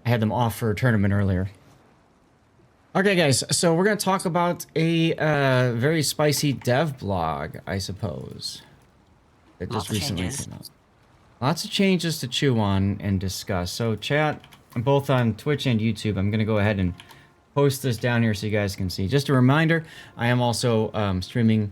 I had them off for a tournament earlier. Okay, guys, so we're going to talk about a very spicy dev blog, I suppose, that just recently came out. Lots of changes to chew on and discuss. So, chat, both on Twitch and YouTube, I'm going to go ahead and post this down here so you guys can see. Just a reminder, I am also streaming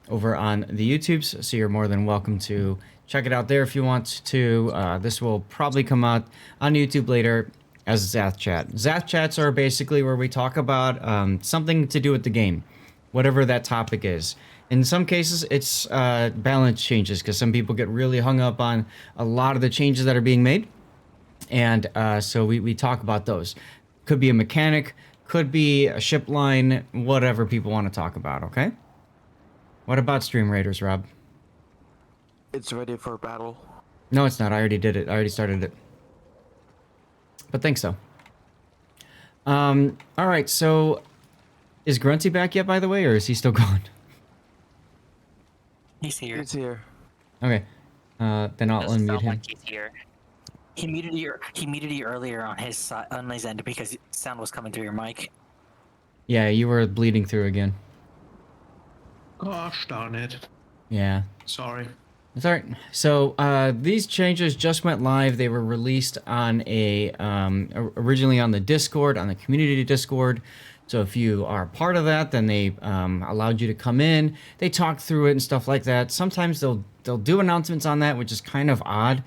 over on the YouTubes, so you're more than welcome to check it out there if you want to. This will probably come out on YouTube later as Zath chat. Zath chats are basically where we talk about something to do with the game, whatever that topic is. In some cases, it's balance changes, because some people get really hung up on a lot of the changes that are being made. And so we talk about those. Could be a mechanic, could be a ship line, whatever people want to talk about, okay? What about Stream Raiders, Rob? It's ready for battle. No, it's not. I already did it. I already started it. But thanks, though. Alright, so... Is Grunty back yet, by the way, or is he still gone? He's here. He's here. Okay. Then I'll unmute him. Like he's here. He muted you earlier on his end because sound was coming through your mic. Yeah, you were bleeding through again. Gosh darn it. Yeah. Sorry. It's alright. So, these changes just went live. They were released on a, originally on the Discord, on the community Discord. So if you are part of that, then they allowed you to come in. They talk through it and stuff like that. Sometimes they'll do announcements on that, which is kind of odd,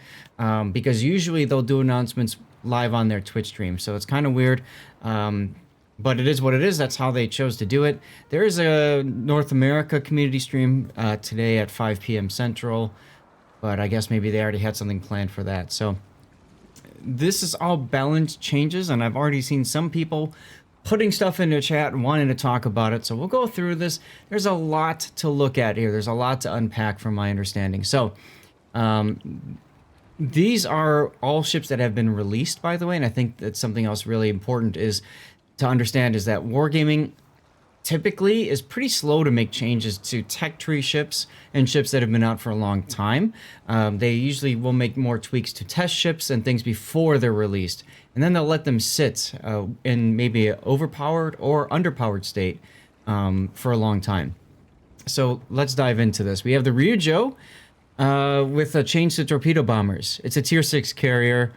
because usually they'll do announcements live on their Twitch stream. So it's kind of weird, but it is what it is. That's how they chose to do it. There is a North America community stream today at 5 p.m. Central, but I guess maybe they already had something planned for that. So this is all balance changes, and I've already seen some people putting stuff into chat and wanting to talk about it. So we'll go through this. There's a lot to look at here. There's a lot to unpack from my understanding. So these are all ships that have been released, by the way. And I think that something else really important is to understand is that wargaming typically is pretty slow to make changes to tech tree ships and ships that have been out for a long time. They usually will make more tweaks to test ships and things before they're released. And then they'll let them sit in maybe an overpowered or underpowered state for a long time. So let's dive into this. We have the Ryujo with a change to torpedo bombers. It's a tier 6 carrier.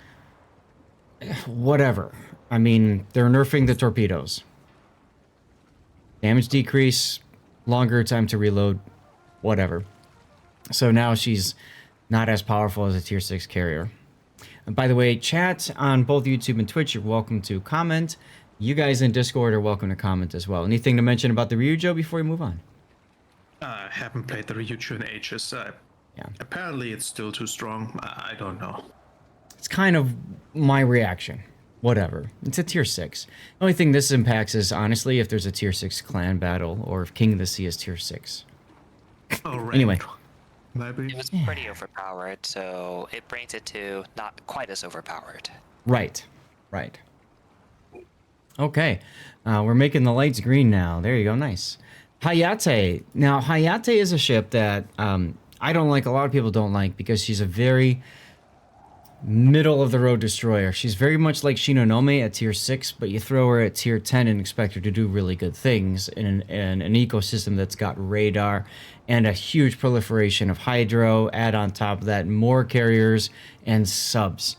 Whatever. I mean, they're nerfing the torpedoes. Damage decrease, longer time to reload, whatever. So now she's not as powerful as a tier 6 carrier. And by the way, chat on both YouTube and Twitch, you're welcome to comment. You guys in Discord are welcome to comment as well. Anything to mention about the Ryujo before we move on? I haven't played the Ryuchu in ages. Yeah. Apparently it's still too strong. I don't know. It's kind of my reaction. Whatever. It's a tier 6. The only thing this impacts is, honestly, if there's a tier 6 clan battle, or if King of the Sea is tier 6. Oh, right. Anyway. Maybe. It was pretty overpowered, so it brings it to not quite as overpowered. Right. Right. Okay. We're making the lights green now. There you go. Nice. Hayate. Now, Hayate is a ship that I don't like. A lot of people don't like because she's a very middle of the road destroyer. She's very much like Shinonome at tier 6, but you throw her at tier 10 and expect her to do really good things in an ecosystem that's got radar and a huge proliferation of hydro. Add on top of that more carriers and subs.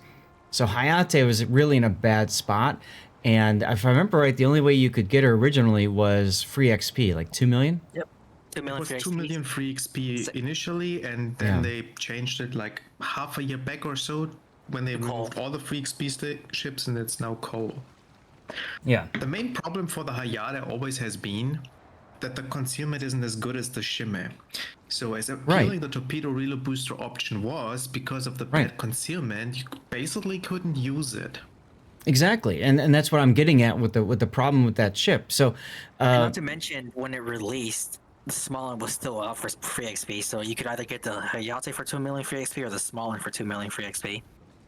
So Hayate was really in a bad spot, and if I remember right, the only way you could get her originally was free XP, like 2 million? Yep. 2 million It was free 2 XP. million free XP initially, and then they changed it like half a year back or so when they removed all the free XP ships, and it's now coal. Yeah. The main problem for the Hayate always has been that the concealment isn't as good as the shimmer. So as appealing the torpedo reload booster option was, because of the bad concealment, you basically couldn't use it. Exactly, and that's what I'm getting at with the problem with that ship. So, not to mention, when it released, the small one was still up for free XP, so you could either get the Hayate for 2 million free XP or the small one for 2 million free XP.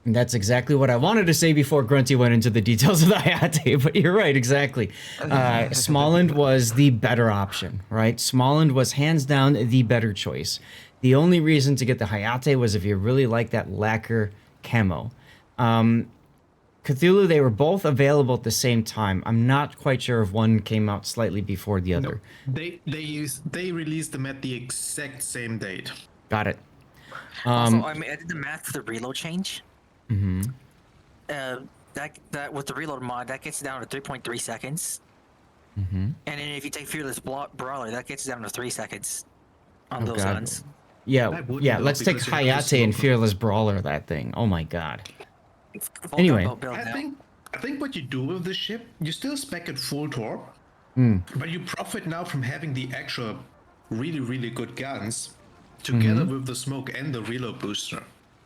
And that's exactly what I wanted to say before Grunty went into the details of the Hayate, but you're right, exactly. Smallland was the better option, right? Smallland was hands down the better choice. The only reason to get the Hayate was if you really like that lacquer camo. Cthulhu, they were both available at the same time. I'm not quite sure if one came out slightly before the other. No, they released them at the exact same date. Got it. Also, I did the math for the reload change. Mm-hmm. That with the reload mod, that gets down to 3.3 seconds. Mm-hmm. And then if you take Fearless Brawler, that gets down to 3 seconds on Oh, those God. guns. Yeah, I wouldn't yeah. though, Let's take because you have to Hayate and smoke 'em. Fearless Brawler. That thing. Oh my God. Full Anyway. gunboat build now. I think what you do with this ship, you still spec it full torp, but you profit now from having the actual really, really good guns together with the smoke and the reload booster.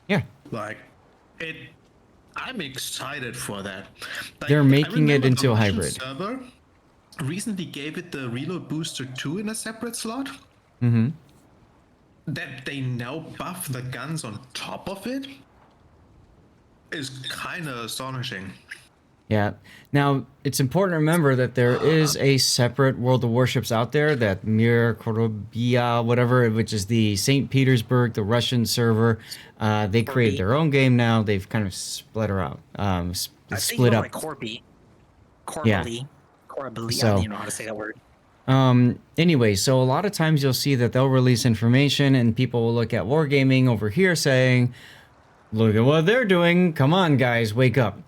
Yeah. Like, I'm excited for that. Like, They're making it I remember into the a Russian hybrid. server recently gave it the reload booster 2 in a separate slot. Mm-hmm. That they now buff the guns on top of it is kind of astonishing. Yeah. Now, it's important to remember that there is a separate World of Warships out there, that Mir Korobia, whatever, which is the St. Petersburg, the Russian server. They created their own game now. They've kind of split her out. Split up. Like Corby. Yeah. Corbally. So- I don't even know how to say that word. Anyway, so a lot of times you'll see that they'll release information and people will look at Wargaming over here saying, look at what they're doing. Come on, guys, wake up.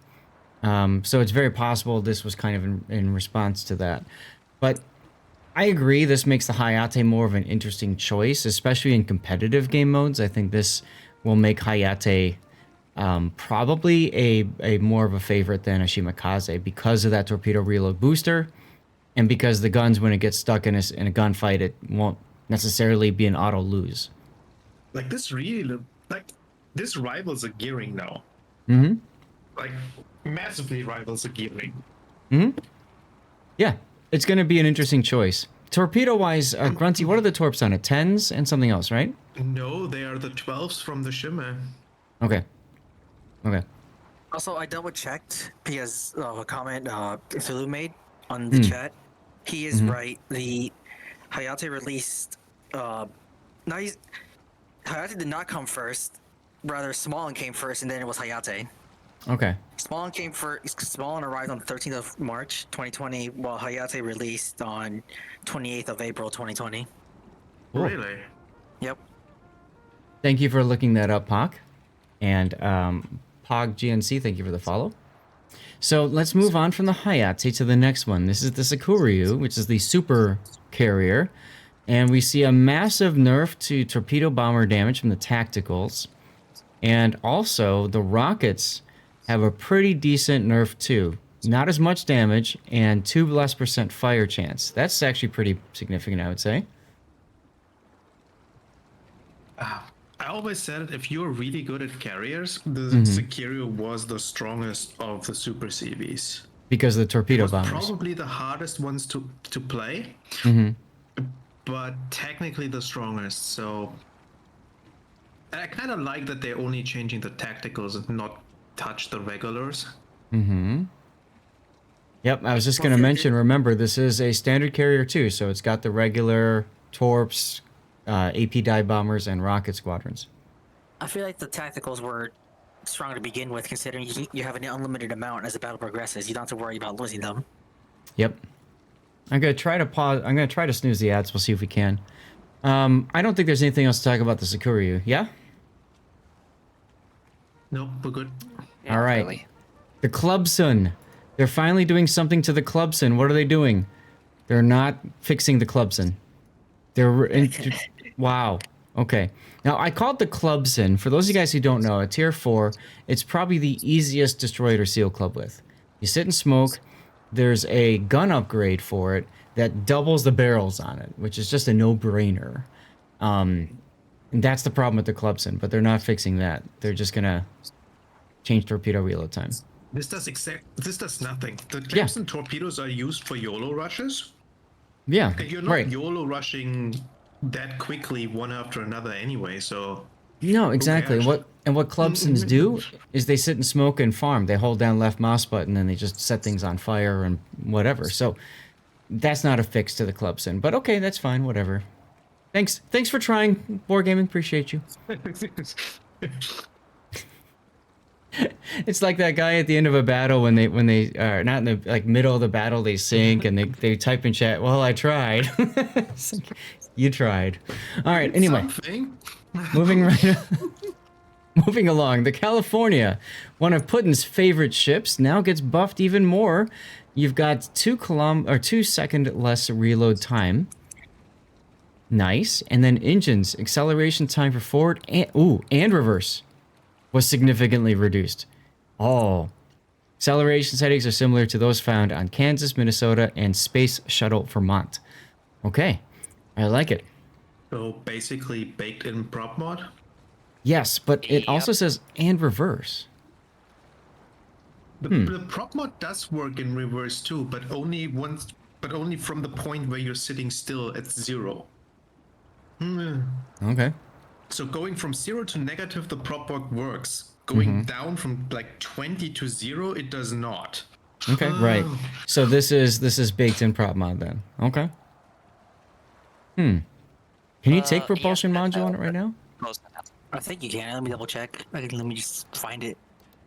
So it's very possible this was kind of in response to that. But I agree, this makes the Hayate more of an interesting choice, especially in competitive game modes. I think this will make Hayate probably a more of a favorite than a Shimakaze because of that torpedo reload booster, and because the guns, when it gets stuck in a gunfight, it won't necessarily be an auto lose. Like, this rivals a gearing now. Mm-hmm. Like, massively rivals a gearing. Mm-hmm. Yeah, it's going to be an interesting choice. Torpedo-wise, Grunty, what are the torps on it? 10s and something else, right? No, they are the 12s from the Shimmer. Okay. Okay. Also, I double checked because of a comment Cthulhu made on the chat. He is right. The Hayate released. Hayate did not come first. Rather, Smallin came first, and then it was Hayate. Okay. Smallin came first. Smallin arrived on the 13th of March, 2020, while Hayate released on 28th of April, 2020. Cool. Really? Yep. Thank you for looking that up, Pog. And Pog GNC, thank you for the follow. So let's move on from the Hayate to the next one. This is the Sekiryu, which is the super carrier. And we see a massive nerf to torpedo bomber damage from the tacticals. And also, the rockets have a pretty decent nerf too. Not as much damage and 2% less fire chance. That's actually pretty significant, I would say. I always said it, if you're really good at carriers, the Sekiryu was the strongest of the super CVs. Because of the torpedo Was bombers. probably the hardest ones to play, but technically the strongest. So, and I kind of like that they're only changing the tacticals and not touch the regulars. Yep, I was just going to mention, remember, this is a standard carrier too, so it's got the regular torps, AP dive bombers, and rocket squadrons. I feel like the tacticals were strong to begin with, considering you have an unlimited amount as the battle progresses. You don't have to worry about losing them. Yep. I'm going to try to pause. I'm going to try to snooze the ads. We'll see if we can. I don't think there's anything else to talk about the Sekiryu. Yeah? No, we're good. All right. Really. The Clubsun. They're finally doing something to the Clubsun. What are they doing? They're not fixing the Clubsun. Wow. Okay. Now, I called the Clubsun. For those of you guys who don't know, a tier 4, it's probably the easiest destroyer to seal club with. You sit and smoke. There's a gun upgrade for it that doubles the barrels on it, which is just a no-brainer. And that's the problem with the Clubsun, but they're not fixing that. They're just going to change torpedo reload time. This does nothing. The clips and torpedoes are used for YOLO rushes. Yeah, And you're not right. YOLO rushing that quickly one after another anyway, so... No, exactly. cares? What Clubsons do is they sit and smoke and farm. They hold down left mouse button and they just set things on fire and whatever. So that's not a fix to the Clubsun. But okay, that's fine. Whatever. Thanks for trying, Wargaming. Appreciate you. It's like that guy at the end of a battle when they are not in the like middle of the battle, they sink and they type in chat, well, I tried. It's like, you tried. All right, anyway. Something. Moving moving along. The California, one of Putin's favorite ships, now gets buffed even more. You've got 2 second less reload time. Nice. And then engines, acceleration time for forward and reverse was significantly reduced. Oh. Acceleration settings are similar to those found on Kansas, Minnesota, and Space Shuttle Vermont. Okay. I like it. So basically baked in prop mod? Yes, but it also says and reverse. The prop mod does work in reverse too, but only from the point where you're sitting still at 0. Okay. So going from 0 to negative, the prop mod works. Going down from like 20 to 0, it does not. Okay, right. So this is baked in prop mod then. Okay. Can you take propulsion module on it right now? I think you can. Let me double check. Let me just find it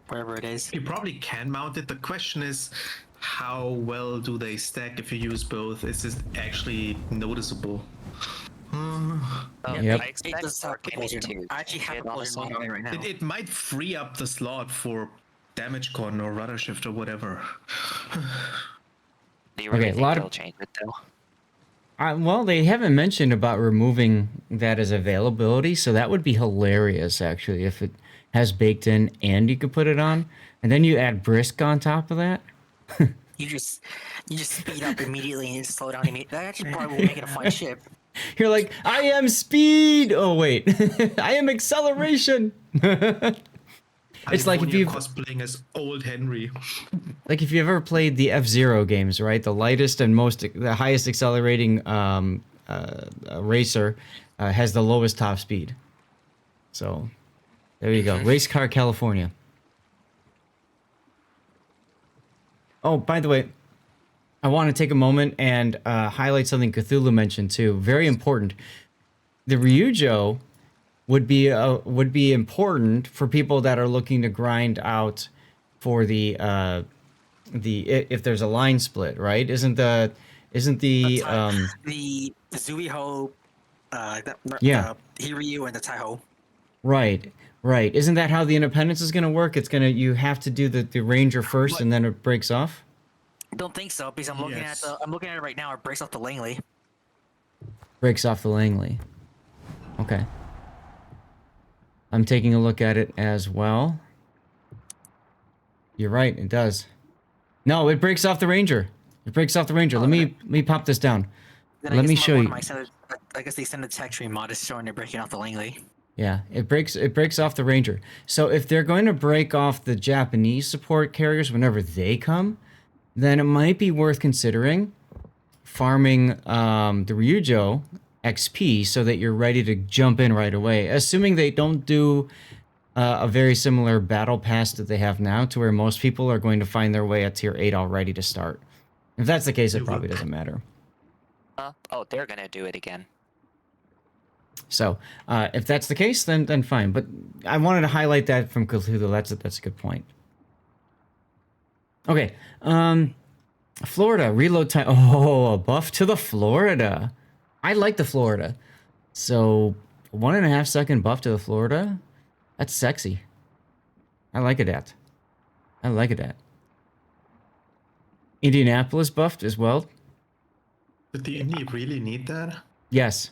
wherever it is. You probably can mount it. The question is, how well do they stack if you use both? Is this actually noticeable? Yep. I expect does have Zorkiy to I actually have get a on propulsion on it right now. It might free up the slot for damage con or rudder shift or whatever. Do you really Okay, a think lot they'll of- change it though? Well, they haven't mentioned about removing that as availability, so that would be hilarious, actually, if it has baked in and you could put it on, and then you add brisk on top of that. You just speed up immediately and slow down immediately. That actually probably will make it a fun ship. You're like, I am speed! Oh, wait. I am acceleration! It's like if you've cosplaying as old Henry. like if you've ever played the F-Zero games, right? The lightest and the highest accelerating racer has the lowest top speed. So there you go. Race Car California. Oh, by the way, I want to take a moment and highlight something Cthulhu mentioned too. Very important. The Ryujo would be important for people that are looking to grind out for the if there's a line split, right? Isn't the The Zuiho, Yeah. the Hiryu, and the Taiho. right. Isn't that how the Independence is gonna work? You have to do the Ranger first and then it breaks off? I don't think so because I'm looking Yes. I'm looking at it right now. It breaks off the Langley. Breaks off the Langley. Okay. I'm taking a look at it as well. You're right, it does. No, it breaks off the Ranger. It breaks off the Ranger. Let me pop this down. Then I Let guess me my- show one you. of my extended- I guess the extended tech tree mod is showing they're breaking off the Langley. Yeah, it breaks off the Ranger. So if they're going to break off the Japanese support carriers whenever they come, then it might be worth considering farming the Ryujo XP so that you're ready to jump in right away. Assuming they don't do a very similar battle pass that they have now, to where most people are going to find their way at tier 8 already to start. If that's the case, it probably doesn't matter. Oh, they're gonna do it again. So, if that's the case, then fine. But I wanted to highlight that from Cthulhu. That's a good point. Okay, Florida reload time. Oh, a buff to the Florida. I like the Florida. So 1.5 second buff to the Florida. That's sexy. I like it at. Indianapolis buffed as well. Did the Indy really need that? Yes.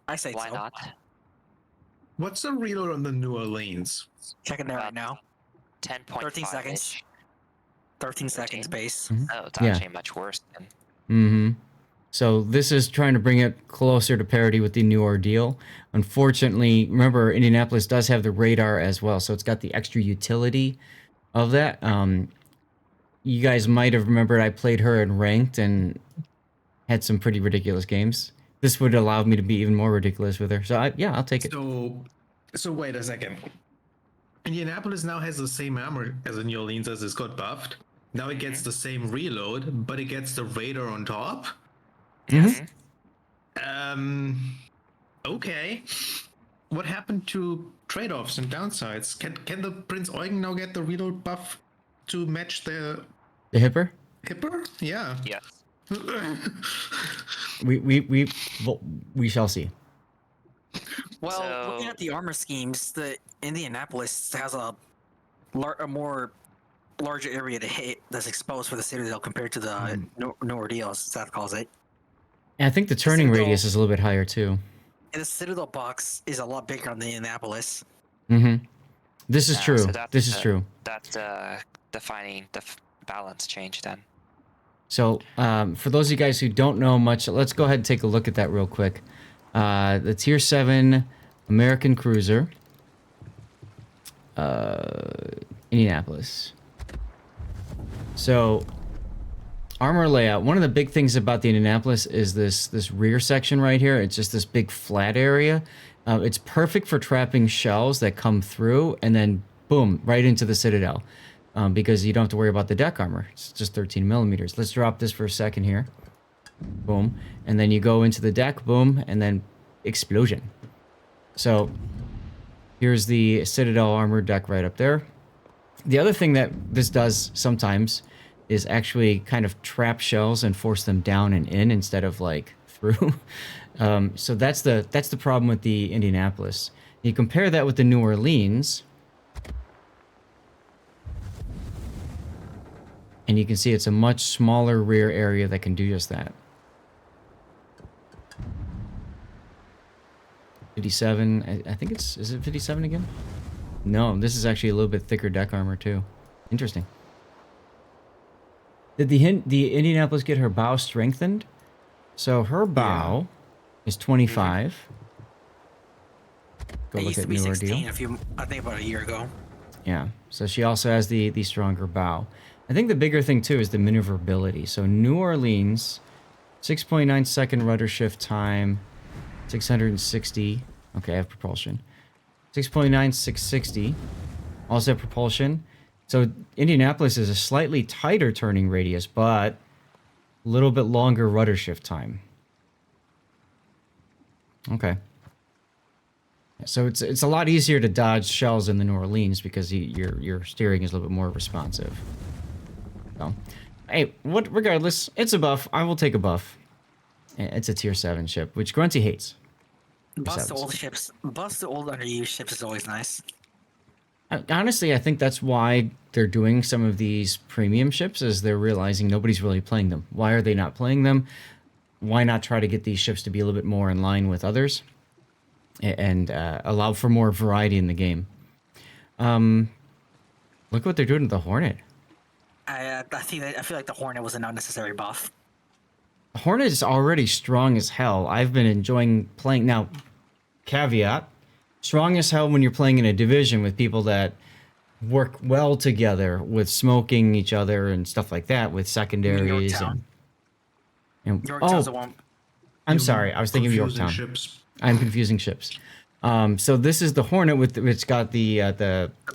I say Why so. not? What's the reload on the New Orleans? Checking that right now. 10.5. 13 seconds. 13 seconds base. Oh, it's Yeah. actually much worse than. Mm-hmm. So this is trying to bring it closer to parity with the New Ordeal. Unfortunately, remember, Indianapolis does have the radar as well, so it's got the extra utility of that. You guys might have remembered I played her in ranked and had some pretty ridiculous games. This would allow me to be even more ridiculous with her. So I'll take it. So wait a second. Indianapolis now has the same armor as the New Orleans as it's got buffed. Now it gets the same reload, but it gets the radar on top. Mm-hmm. Okay. What happened to trade-offs and downsides. Can the Prince Eugen now get the reload buff to match the The hipper? hipper? Yeah. Yes. We shall see. Well, looking So- at the armor schemes, the Indianapolis has a more larger area to hit that's exposed for the Citadel compared to the newer deals, Zath calls it. And I think the turning Citadel- radius is a little bit higher too. And the Citadel box is a lot bigger on the Annapolis. Mm-hmm. This is Yeah, true. so that's This is the- true. That's defining the balance change then. So, for those of you guys who don't know much, let's go ahead and take a look at that real quick. The Tier 7 American cruiser, Indianapolis. So, armor layout. One of the big things about the Indianapolis is this rear section right here. It's just this big flat area. It's perfect for trapping shells that come through and then boom, right into the Citadel. Because you don't have to worry about the deck armor. It's just 13 millimeters. Let's drop this for a second here. Boom. And then you go into the deck, boom, and then explosion. So here's the Citadel armor deck right up there. The other thing that this does sometimes is actually kind of trap shells and force them down and in instead of like through. So that's the problem with the Indianapolis. You compare that with the New Orleans, and you can see it's a much smaller rear area that can do just that. 57, I think is it 57 again? No, this is actually a little bit thicker deck armor too. Interesting. Did the Indianapolis get her bow strengthened? So her bow is 25. Go It look used to at be newer 16 deal. I think about a year ago. Yeah, so she also has the stronger bow. I think the bigger thing too is the maneuverability. So New Orleans, 6.9 second rudder shift time, 660. Okay, I have propulsion. 6.9, 660. Also have propulsion. So Indianapolis is a slightly tighter turning radius, but a little bit longer rudder shift time. Okay. So it's a lot easier to dodge shells in the New Orleans because your steering is a little bit more responsive. So, hey, regardless, it's a buff. I will take a buff. It's a tier 7 ship, which Grunty hates. Bust the old ships. Bust the old underused ships is always nice. Honestly, I think that's why they're doing some of these premium ships, is they're realizing nobody's really playing them. Why are they not playing them? Why not try to get these ships to be a little bit more in line with others and allow for more variety in the game? Look what they're doing to the Hornet. I feel like the Hornet was an unnecessary buff. The Hornet is already strong as hell. I've been enjoying playing. Now, caveat, strong as hell when you're playing in a division with people that work well together with smoking each other and stuff like that with secondaries Yorktown. and Yorktown's the one. I'm sorry, I was thinking of Confusing Yorktown. ships. I'm confusing ships. So this is the Hornet with it's got the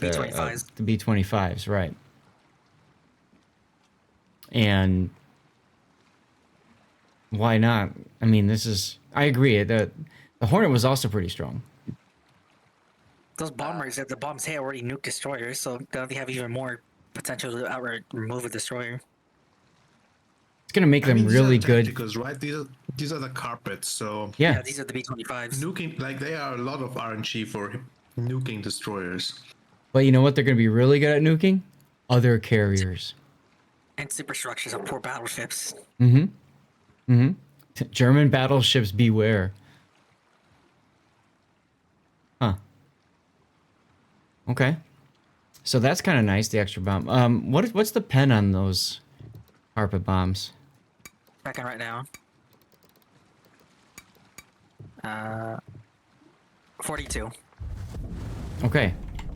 B-25s. the B-25s, right? And why not? I mean, this is. I agree. The Hornet was also pretty strong. Those bombers, if the bombs hit, already nuke destroyers, so they have even more potential to outright remove a destroyer. It's gonna make them really good. Because right, these are the carpets. So Yeah. These are the B-25s. nuking, like there are a lot of RNG for nuking destroyers. But you know what? They're gonna be really good at nuking other carriers. And superstructures of poor battleships. German battleships beware. Huh. Okay. So that's kind of nice, the extra bomb. What's the pen on those carpet bombs? Checking right now. 42. Okay.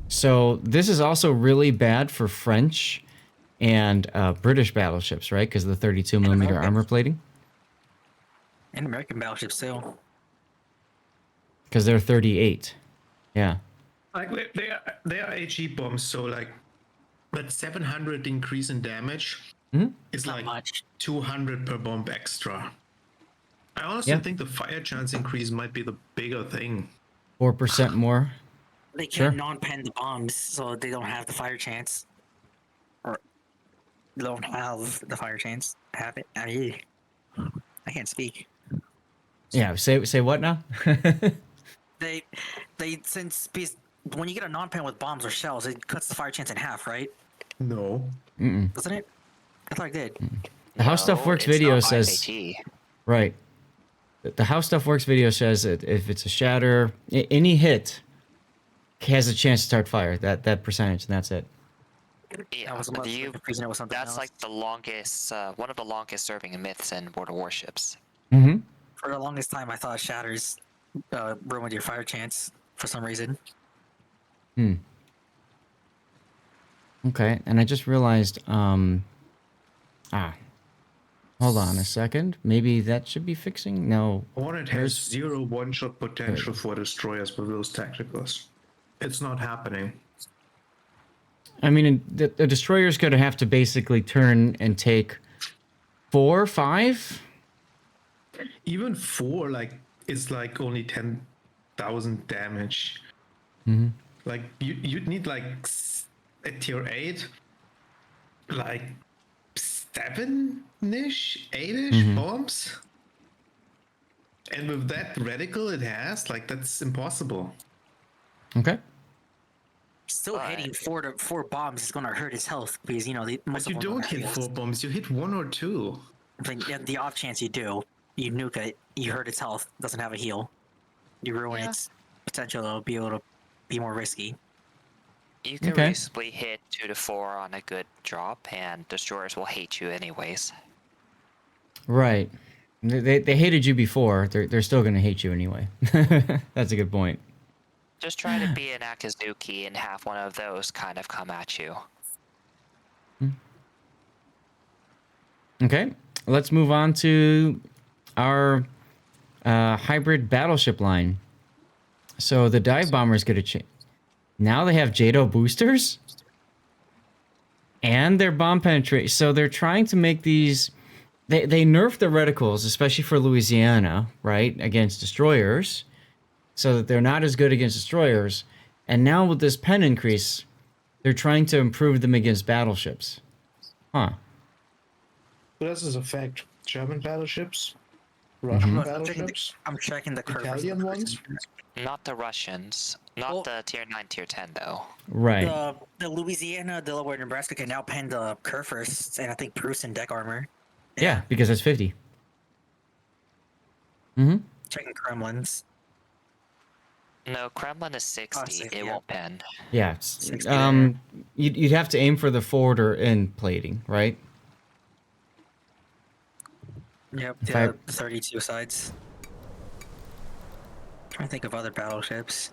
So this is also really bad for French and British battleships, right? Because of the 32 millimeter American. armor plating. And American battleships too. Because they're 38. Yeah. Like they are HE bombs, so like that 700 increase in damage is Not like much. 200 per bomb extra. I honestly Yeah. think the fire chance increase might be the bigger thing. 4% more. They Sure. can't non-pen the bombs, so they don't have the fire chance. Or they don't have the fire chance. Have it? I can't speak. Yeah. Say what now? They since because when you get a non-pen with bombs or shells, it cuts the fire chance in half, right? No. Doesn't it? I thought it did. The How Stuff No, Works it's video not says. IFAT. Right. The How Stuff Works video says that if it's a shatter, any hit has a chance to start fire. That percentage, and that's it. Yeah, I was but confusing it with something that's else. like the longest, one of the longest serving myths in World of Warships. Mm-hmm. For the longest time, I thought shatters ruined your fire chance for some reason. Okay, and I just realized, hold on a second. Maybe that should be fixing? No. Hornet has 0 one-shot potential for destroyers with those tacticals. It's not happening. I mean, the destroyer's going to have to basically turn and take 4, 5? Even 4, like, is like only 10,000 damage. Mm-hmm. Like, you'd need like at tier 8, like 7-ish, 8-ish bombs. And with that reticle it has, like, that's impossible. Okay. Still hitting four bombs is going to hurt his health because most But of you them don't have hit heals. 4 bombs, you hit 1 or 2. Like, the off chance you do, you nuke it, you hurt its health, doesn't have a heal. You ruin its potential to be able to be more risky. You can Okay. reasonably hit 2 to 4 on a good drop, and destroyers will hate you anyways. Right. They hated you before. They're still going to hate you anyway. That's a good point. Just try to be an Akazuki and have one of those kind of come at you. Okay, let's move on to our hybrid battleship line. So the dive bombers get a change. Now they have JADO boosters? And their bomb penetration. So they're trying to make these... They nerf the reticles, especially for Louisiana, right? Against destroyers. So that they're not as good against destroyers. And now with this pen increase, they're trying to improve them against battleships. Huh. This is a fact. German battleships, Russian battleships, I'm checking the curve. Italian ones. Not the Russians. Not the tier 9, tier 10, though. Right. The Louisiana, Delaware, Nebraska can now pen the Kurfürst and I think Bruce in deck armor. Yeah, because it's 50. Mm-hmm. Checking Kremlins. No, Kremlin is 60. 60, It yeah. won't pen. Yeah. 60 You'd have to aim for the forward or end plating, right? Yep, If the 32 sides. Trying to think of other battleships.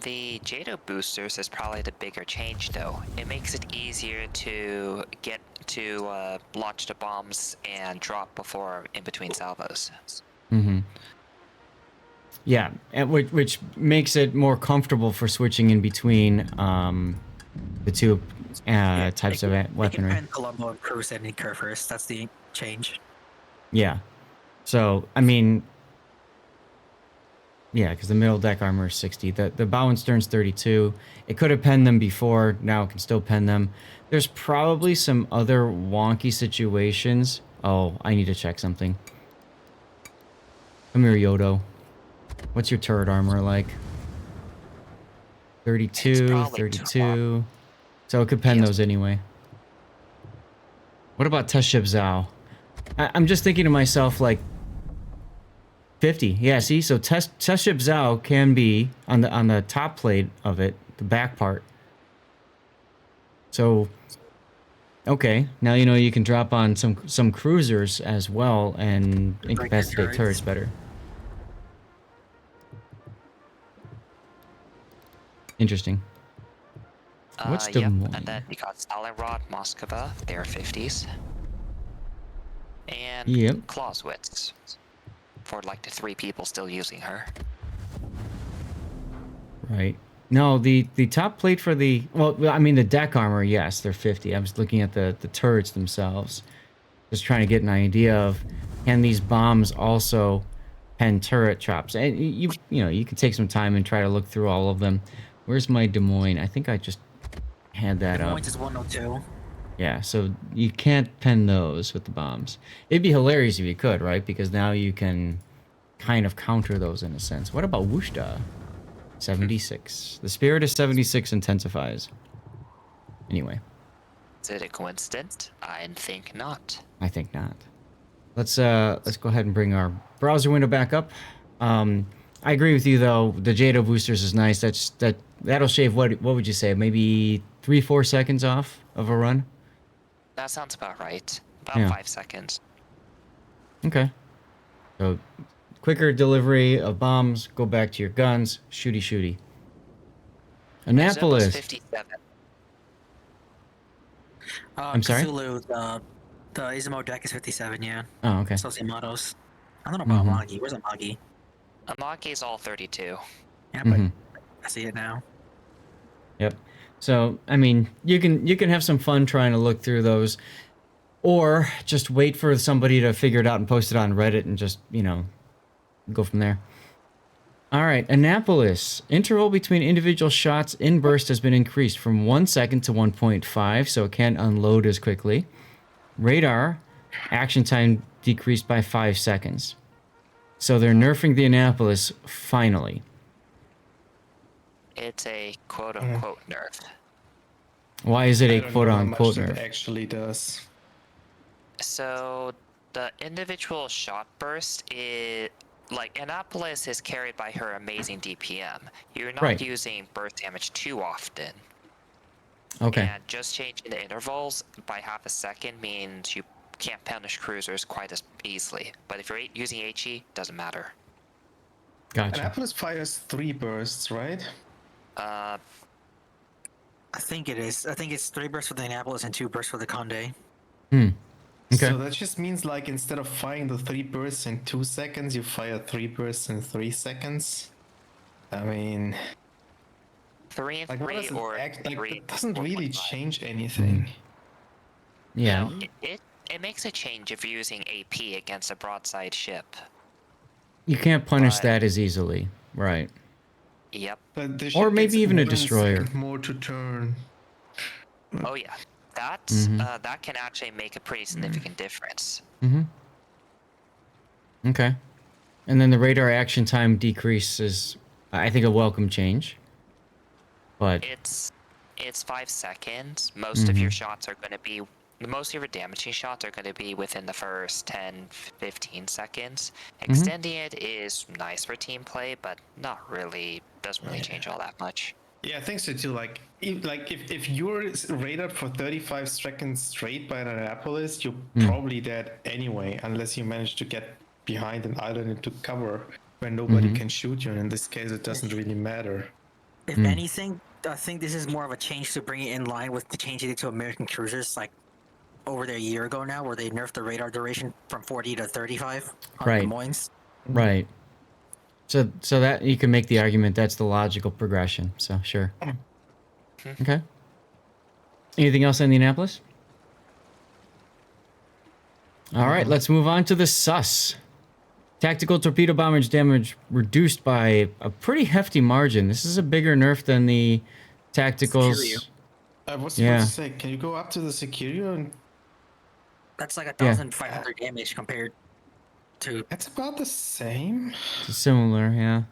The JADO boosters is probably the bigger change, though. It makes it easier to get to launch the bombs and drop before in between salvos. Mm-hmm. Yeah, and which makes it more comfortable for switching in between the two types of weaponry. They can pen Colombo and Bruce and Kurfürst. That's the change. Yeah. So, I mean... Yeah, because the middle deck armor is 60. The bow and stern's 32. It could have penned them before. Now it can still pen them. There's probably some other wonky situations. Oh, I need to check something. Come here, Yodo. What's your turret armor like? 32, 32. So it could pen those anyway. What about test ship Zhao? I'm just thinking to myself, like, 50. Yeah, see? So test ship Zhao can be on the top plate of it, the back part. So, okay. Now you know you can drop on some cruisers as well and incapacitate turrets better. Interesting. What's the Yep, one? and then you got Stalingrad, Moskva, they're 50s. And Clausewitz, for like the 3 people still using her. Right. No, the top plate for the... Well, I mean, the deck armor, yes, they're 50. I was looking at the turrets themselves. Just trying to get an idea of, can these bombs also pen turret traps? And you know, you can take some time and try to look through all of them. Where's my Des Moines? I think I just had that The up. point is 102. Yeah, so you can't pen those with the bombs. It'd be hilarious if you could, right? Because now you can kind of counter those in a sense. What about Wushta? 76. The spirit of 76 intensifies. Anyway. Is it a coincidence? I think not. I think not. Let's go ahead and bring our browser window back up. I agree with you though. The JATO boosters is nice. That'll shave what would you say? Maybe 3-4 seconds off of a run. That sounds about right. About Yeah. 5 seconds. Okay. So quicker delivery of bombs. Go back to your guns. Shooty shooty. Annapolis. 57. I'm sorry? Cthulhu, the Izumo deck is 57, yeah. Oh, okay. Sociomotos. I don't know about Amagi. Where's Amagi? Amagi's all 32. Yeah, but I see it now. Yep. So, I mean, you can have some fun trying to look through those, or just wait for somebody to figure it out and post it on Reddit and just, go from there. All right, Annapolis. Interval between individual shots in burst has been increased from 1 second to 1.5, so it can't unload as quickly. Radar action time decreased by 5 seconds. So they're nerfing the Annapolis finally. It's a quote-unquote nerf. Why is it I a don't know how quote-unquote much that nerf? actually does. So the individual shot burst is like Annapolis is carried by her amazing DPM. You're not Right. using burst damage too often. Okay. And just changing the intervals by half a second means you can't punish cruisers quite as easily. But if you're using HE, doesn't matter. Gotcha. Annapolis fires 3 bursts, right? Uh, I think it is. I think it's 3 bursts for the Annapolis and 2 bursts for the Conde. Okay. So that just means like instead of firing the 3 bursts in 2 seconds, you fire 3 bursts in 3 seconds. I mean, 3 and like what 3 does it or act like? 3 It doesn't really 4.5. change anything. Yeah. It makes a change if you're using AP against a broadside ship. You can't punish But- that as easily. Right. Yep. But the Or ship maybe gets even a 1 destroyer. second more to turn. Oh yeah. That that can actually make a pretty significant difference. Okay. And then the radar action time decrease is, I think, a welcome change. But It's 5 seconds. Most of your shots are going to be most of your damaging shots are going to be within the first 10-15 seconds. Extending it is nice for team play, but not really doesn't really change all that much. Yeah, I think so too. Like, if you're raided for 35 seconds straight by an Annapolis, you're probably dead anyway, unless you manage to get behind an island into cover where nobody can shoot you. And in this case, it doesn't really matter. If anything, I think this is more of a change to bring it in line with the change they did to American cruisers, like over there a year ago now, where they nerfed the radar duration from 40 to 35 on Right. Des Moines. right. So that you can make the argument that's the logical progression. So sure. Okay. Anything else on the Annapolis? All right, let's move on to the sus. Tactical torpedo bombers damage reduced by a pretty hefty margin. This is a bigger nerf than the tacticals. Sekiryu. I was Yeah. supposed to say, can you go up to the Sekiryu? And That's like 1,500 damage compared to. it's about the same. It's similar, yeah.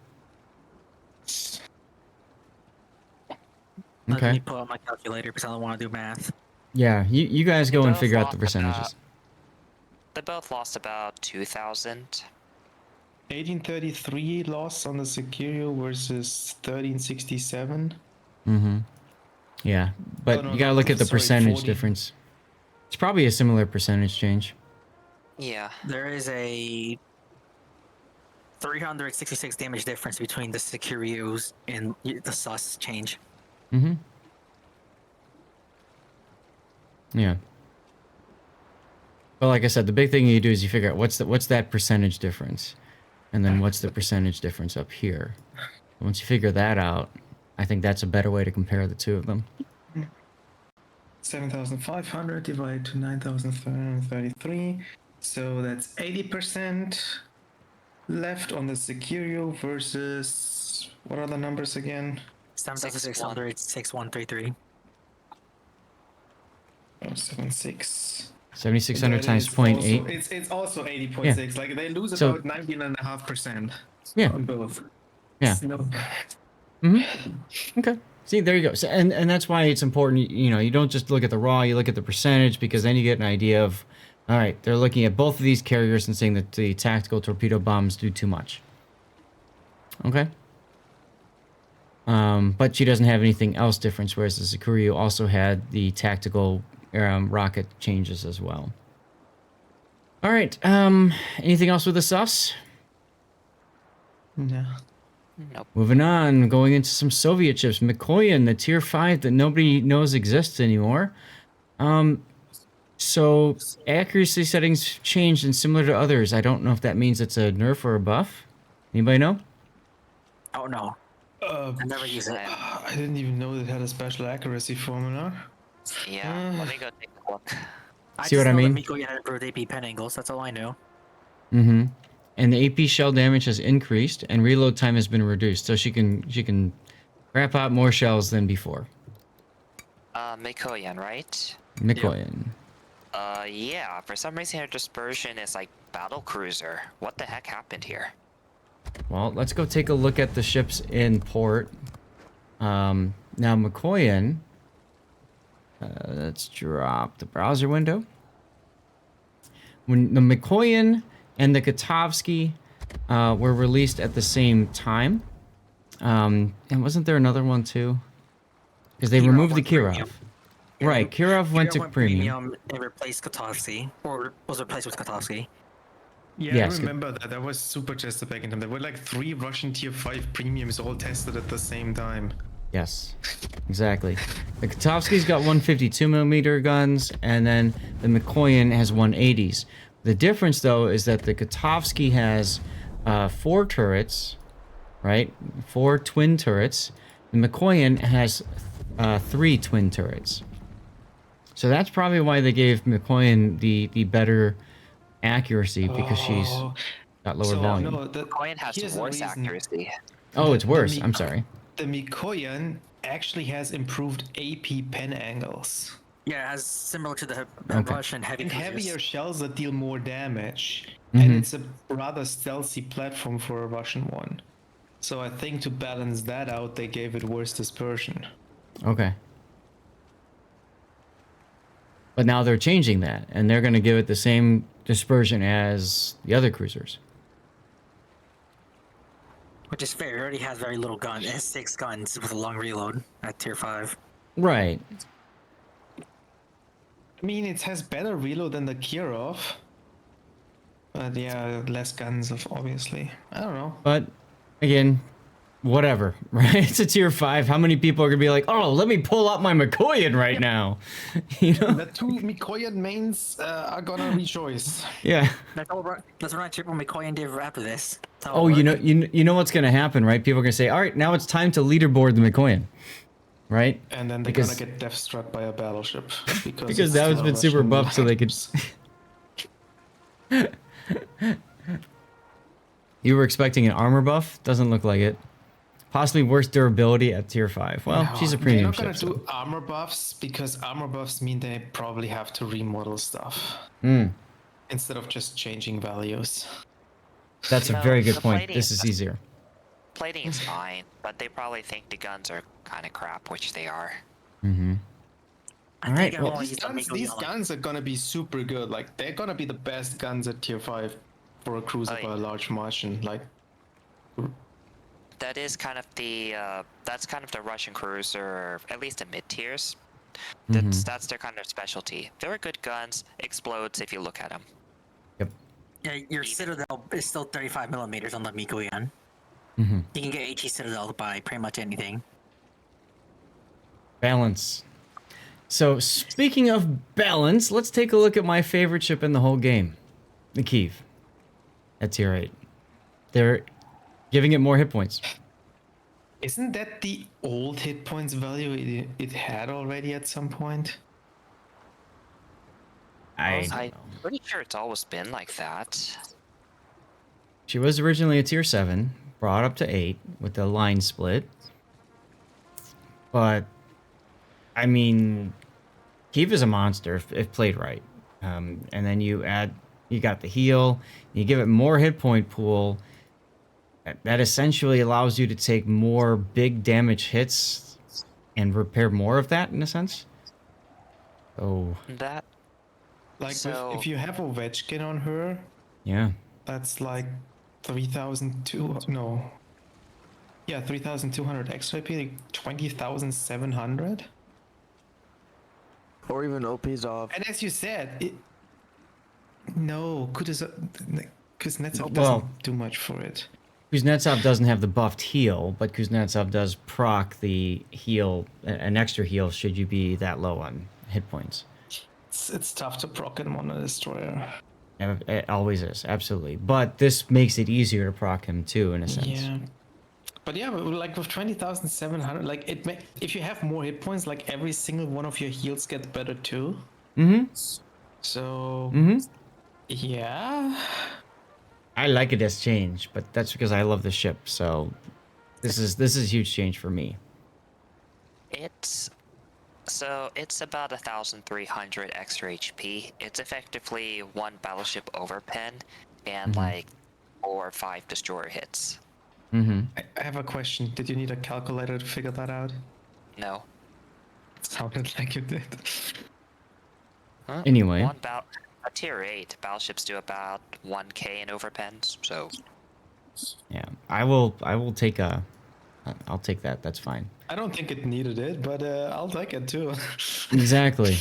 Let Okay. me pull out my calculator because I don't want to do math. Yeah, you guys go and both figure out the lost about- percentages. They both lost about 2,000. 1833 loss on the Sekiryu versus 1367. Yeah, but Oh, no, you gotta no, look at the sorry, percentage 40. difference. It's probably a similar percentage change. Yeah. There is a 366 damage difference between the Sekiryus and the sus change. Yeah. But like I said, the big thing you do is you figure out what's that percentage difference, and then what's the percentage difference up here. Once you figure that out, I think that's a better way to compare the two of them. 7,500 divided to 9,333. So that's 80% left on the Sekiryu versus what are the numbers again? 7,600, 6133. 76. 7,600 That times is 0.8. also- It's also 80.6. Like they lose So- about 19.5%. Yeah. On both. Yeah. No. Okay. See, there you go. So, and that's why it's important, you know, you don't just look at the raw, you look at the percentage, because then you get an idea of, all right, they're looking at both of these carriers and saying that the tactical torpedo bombs do too much. Okay. But she doesn't have anything else different, whereas the Sekiryu also had the tactical rocket changes as well. All right. Anything else with the SUFs? No. Nope. Moving on, going into some Soviet ships. Mikoyan, the tier 5 that nobody knows exists anymore. So accuracy settings changed and similar to others. I don't know if that means it's a nerf or a buff. Anybody know? Oh no, I never use it. I didn't even know it had a special accuracy formula. Yeah, let me go take a look. I See just what I know that mean? Miko had improved AP pen angles. That's all I knew. Mm-hmm. And the AP shell damage has increased, and reload time has been reduced, so she can crap out more shells than before. Mikoyan, right? Mikoyan. Yeah, for some reason her dispersion is like battle cruiser. What the heck happened here? Well, let's go take a look at the ships in port. Now Mikoyan. Let's drop the browser window. When the Mikoyan and the Katovsky were released at the same time, and wasn't there another one too? Because they Kirov removed the went premium. Kirov. Right, Kirov went to premium. and replaced Katovsky, or was replaced with Katovsky. Yeah, Yes, I remember that. That was super tested back in time. There were like 3 Russian tier 5 premiums all tested at the same time. Yes, exactly. The Katovsky's got 152mm guns, and then the Mikoyan has 180s. The difference, though, is that the Katovsky has 4 turrets, right? 4 twin turrets. The Mikoyan has 3 twin turrets. So that's probably why they gave Mikoyan the better accuracy, because she's got lower volume. No, Mikoyan has here's the worse reason. accuracy. Oh, it's the worse. Mi- I'm sorry. The Mikoyan actually has improved AP pen angles. Yeah, as similar to the Okay. Russian heavy And cruisers. heavier shells that deal more damage. Mhm. And it's a rather stealthy platform for a Russian one. So I think to balance that out, they gave it worse dispersion. Okay. But now they're changing that, and they're going to give it the same dispersion as the other cruisers. Which is fair. It already has very little gun. It has 6 guns with a long reload at tier 5. Right. I mean, it has better reload than the Kirov. But yeah, less guns, obviously. I don't know. But, again, whatever, right? It's a tier 5. How many people are going to be like, oh, let me pull out my Mikoyan right now? You know? The 2 Mikoyan mains are gonna rejoice. Yeah. That's what I triple McCoy and did after this. That's how it Oh, you worked. know, you know what's going to happen, right? People are going to say, all right, now it's time to leaderboard the Mikoyan. Right? And then they're Because- gonna get death struck by a battleship. Because it's that has still been super Russian buffed so they could... Warships. You were expecting an armor buff? Doesn't look like it. Possibly worse durability at tier 5. Well, No, she's a they're premium not gonna ship. So. do armor buffs because armor buffs mean they probably have to remodel stuff Mm, instead of just changing values. that's a No, very good the point. plating This is is- easier. Plating is fine, but they probably think the guns are kind of crap, which they are. Mm-hmm. I All think right, everyone well- used These to guns, make these yellow. guns are gonna be super good. Like they're gonna be the best guns at tier 5 for a cruiser Oh, by a large margin. Like That is kind of the that's kind of the Russian cruiser, at least the mid tiers. That's their kind of specialty. They're good guns, explodes if you look at them. Yep. Yeah, your Citadel is still 35 millimeters on the Mikoyan. Mm-hmm. You can get HE Citadel by pretty much anything. Balance. So, speaking of balance, let's take a look at my favorite ship in the whole game. The Kiev. At tier 8. They're giving it more hit points. isn't that the old hit points value it had already at some point? I don't I'm know. pretty sure it's always been like that. She was originally a tier 7, brought up to 8 with the line split. But I mean, Kiev is a monster if played right. And then you got the heal, you give it more hit point pool. That essentially allows you to take more big damage hits and repair more of that in a sense. Oh, That Like So- if you have Ovechkin on her, yeah. that's like 3,200. No. Yeah, 3,200 extra AP, like 20,700. Or even OP's off. And as you said, no, Kuznetsov Well- doesn't do much for it. Kuznetsov doesn't have the buffed heal, but Kuznetsov does proc the heal, an extra heal should you be that low on hit points. It's tough to proc him on a destroyer. It always is, absolutely. But this makes it easier to proc him too, in a sense. Yeah. But yeah, like with 20,700, like if you have more hit points, like every single one of your heals gets better too. Mm-hmm. So Mm-hmm. yeah. I like it as change, but that's because I love the ship. So this is a huge change for me. it's about 1,300 extra HP. It's effectively one battleship overpen and like 4 or 5 destroyer hits. Mm-hmm. I have a question. Did you need a calculator to figure that out? No. It sounded like you did. Huh? Anyway. A tier 8 battleships do about 1k in overpens, so Yeah, I'll take that. That's fine. I don't think it needed it, but I'll take it too. Exactly.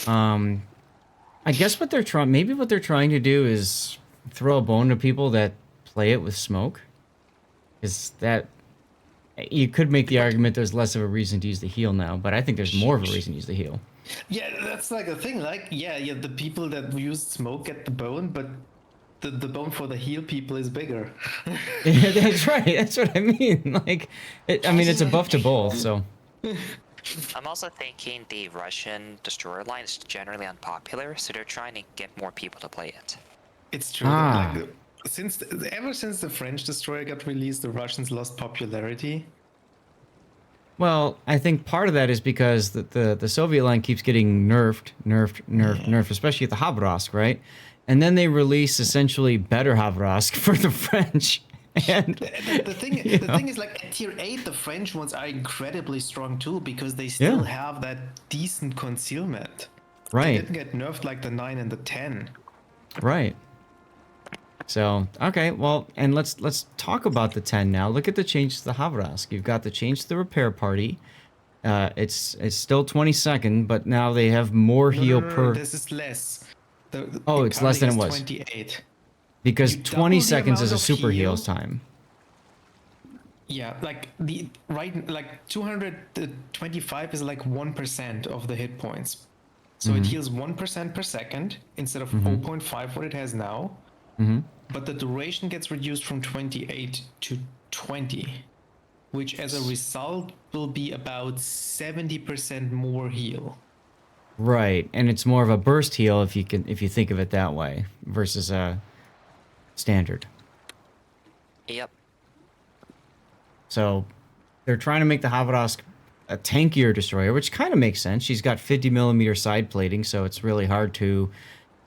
I guess what they're trying to do is throw a bone to people that play it with smoke. Is that you could make the argument there's less of a reason to use the heal now, but I think there's more of a reason to use the heal. Yeah, that's like the thing. Like, yeah, the people that use smoke get the bone, but the bone for the heal people is bigger. Yeah, that's right. That's what I mean. Like, it's a buff to both. So I'm also thinking the Russian destroyer line is generally unpopular, so they're trying to get more people to play it. It's true. Ah. Like, ever since the French destroyer got released, the Russians lost popularity. well, I think part of that is because the Soviet line keeps getting nerfed, especially at the Khabarovsk, right? And then they release essentially better Khabarovsk for the French. And The thing is, like at tier 8, the French ones are incredibly strong too because they still have that decent concealment. They right, didn't get nerfed like the 9 and the 10. right. So okay, well, and let's talk about the 10 now. Look at the change to the Khabarovsk. You've got the change to the repair party. It's still 22nd, but now they have more heal per. This is less. Oh, it's less than it was. 28. Because You 20 double the seconds is a amount of super heal. heals time. Yeah, like like 225 is like 1% of the hit points. So it heals 1% per second instead of 0.5 what it has now. Mm-hmm. But the duration gets reduced from 28 to 20, which as a result will be about 70% more heal. Right, and it's more of a burst heal if you think of it that way versus a standard. Yep. So they're trying to make the Khabarovsk a tankier destroyer, which kind of makes sense. She's got 50mm side plating, so it's really hard to,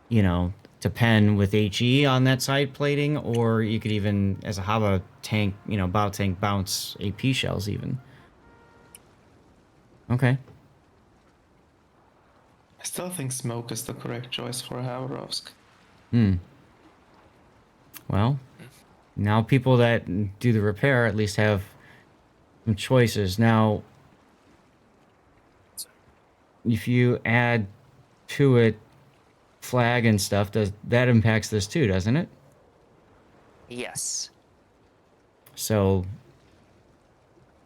to pen with HE on that side plating, or you could even, as a Hava tank, bow tank, bounce AP shells even. Okay. I still think smoke is the correct choice for Khabarovsk. Well, now people that do the repair at least have some choices. Now, if you add to it flag and stuff, that impacts this too, doesn't it? Yes. So,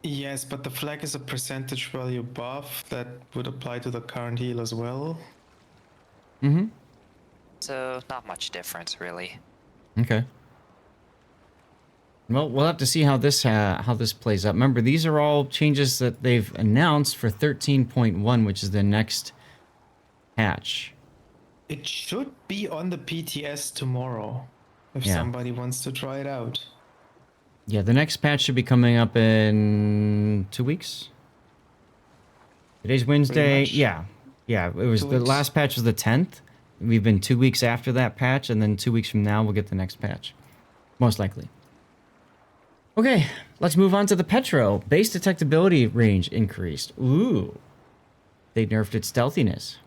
Yes, but the flag is a percentage value buff that would apply to the current heal as well. So not much difference really. okay. Well, we'll have to see how this plays out. Remember, these are all changes that they've announced for 13.1, which is the next patch. It should be on the PTS tomorrow, if Yeah. somebody wants to try it out. Yeah, the next patch should be coming up in 2 weeks. Today's Wednesday. much. Yeah. Yeah. It was 2 the weeks. last patch was the 10th. We've been 2 weeks after that patch, and then 2 weeks from now we'll get the next patch. Most likely. Okay, let's move on to the Petro. Base detectability range increased. Ooh. They nerfed its stealthiness.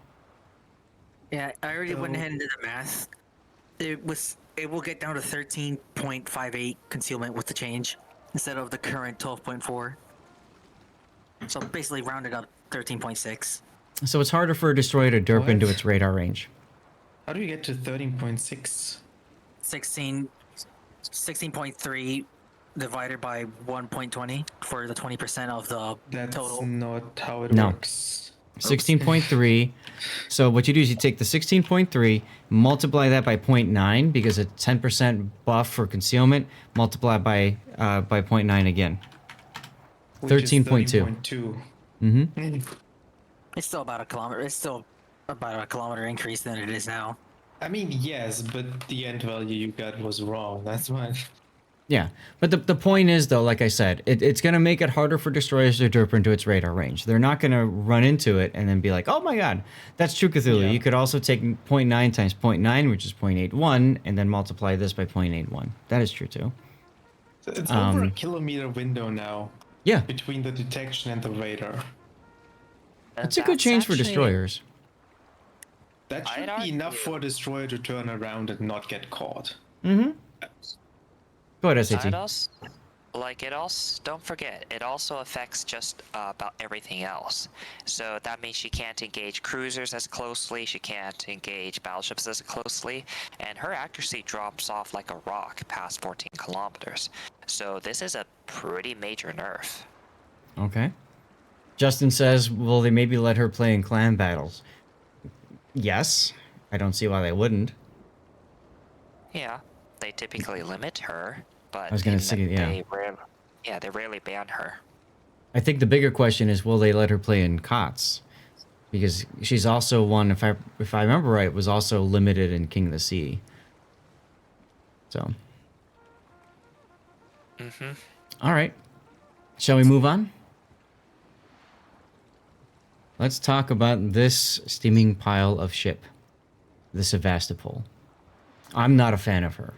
Yeah, I already went ahead and did the math. It will get down to 13.58 concealment with the change instead of the current 12.4. So basically rounded up 13.6. So it's harder for a destroyer to derp What? into its radar range. How do you get to 13.6? 16.3 divided by 1.20 for the 20% of the That's total. not how it No. works. 16.3. So what you do is you take the 16.3, multiply that by 0.9 because it's 10% buff for concealment, multiply by 0.9 again. Which is 13.2. 13.2. Mm-hmm. It's still about a kilometer. It's still about a kilometer increase than it is now. I mean, yes, but the end value you got was wrong. That's why. Yeah, but the point is, though, like I said, it's going to make it harder for destroyers to derp into its radar range. They're not going to run into it and then be like, oh my god, that's true Cthulhu. Yeah. You could also take 0.9 times 0.9, which is 0.81, and then multiply this by 0.81. That is true, too. It's over a kilometer window now Yeah, between the detection and the radar. it's a good change for destroyers. That should I'd be enough argue- for a destroyer to turn around and not get caught. Mm-hmm. Go ahead, SAT. It also, don't forget, it also affects just about everything else. So that means she can't engage cruisers as closely, she can't engage battleships as closely, and her accuracy drops off like a rock past 14 kilometers. So this is a pretty major nerf. Okay. Justin says, will they maybe let her play in clan battles? Yes. I don't see why they wouldn't. Yeah, they typically limit her, but I was gonna say, yeah. they rarely ban her. I think the bigger question is, will they let her play in COTS? Because she's also one, if I remember right, was also limited in King of the Sea. So. Mm-hmm. All right. Shall we move on? Let's talk about this steaming pile of ship, the Sevastapol. I'm not a fan of her.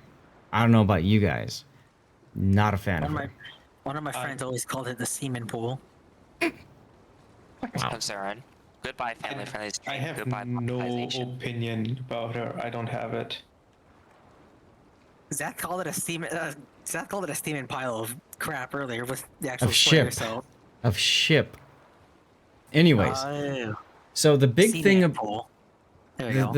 I don't know about you guys. Not a fan of her. One of my friends always called it the semen pool. Wow. Concern. Goodbye, family friendly stream. I have Goodbye, no monetization. opinion about her. I don't have it. Zath called it a steaming pile of crap earlier with the actual Of slayer, ship. so. Of ship. Anyways, Oh, so the big semen thing pool. There we go.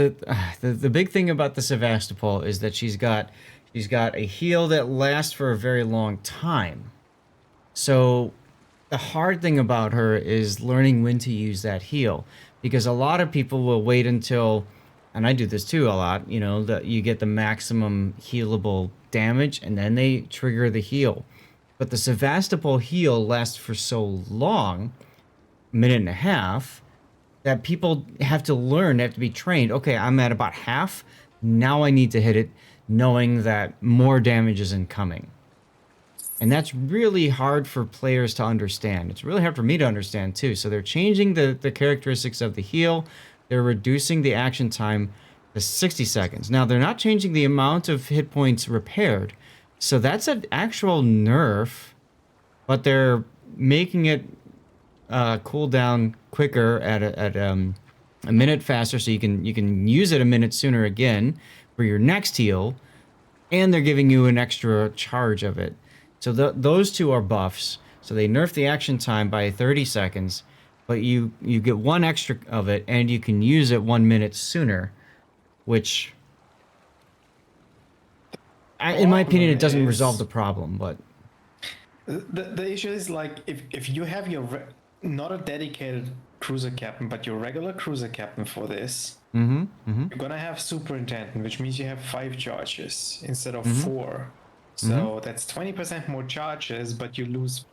the big thing about the Sevastopol is that she's got a heal that lasts for a very long time. So the hard thing about her is learning when to use that heal, because a lot of people will wait until, and I do this too a lot, you know, that you get the maximum healable damage and then they trigger the heal. But the Sevastopol heal lasts for so long, a minute and a half, that people have to learn, they have to be trained. Okay, I'm at about half. Now I need to hit it, knowing that more damage is incoming. And that's really hard for players to understand. It's really hard for me to understand too. So they're changing the characteristics of the heal. They're reducing the action time to 60 seconds. Now, they're not changing the amount of hit points repaired. So that's an actual nerf, but they're making it cool down quicker at a minute faster, so you can use it a minute sooner again for your next heal, and they're giving you an extra charge of it. So those two are buffs. So they nerf the action time by 30 seconds, but you get one extra of it, and you can use it 1 minute sooner, which, in my opinion, it doesn't resolve the problem. But The issue is, like, if you have your not a dedicated cruiser captain, but your regular cruiser captain for this, you're gonna have superintendent, which means you have 5 charges instead of 4. So that's 20% more charges, but you lose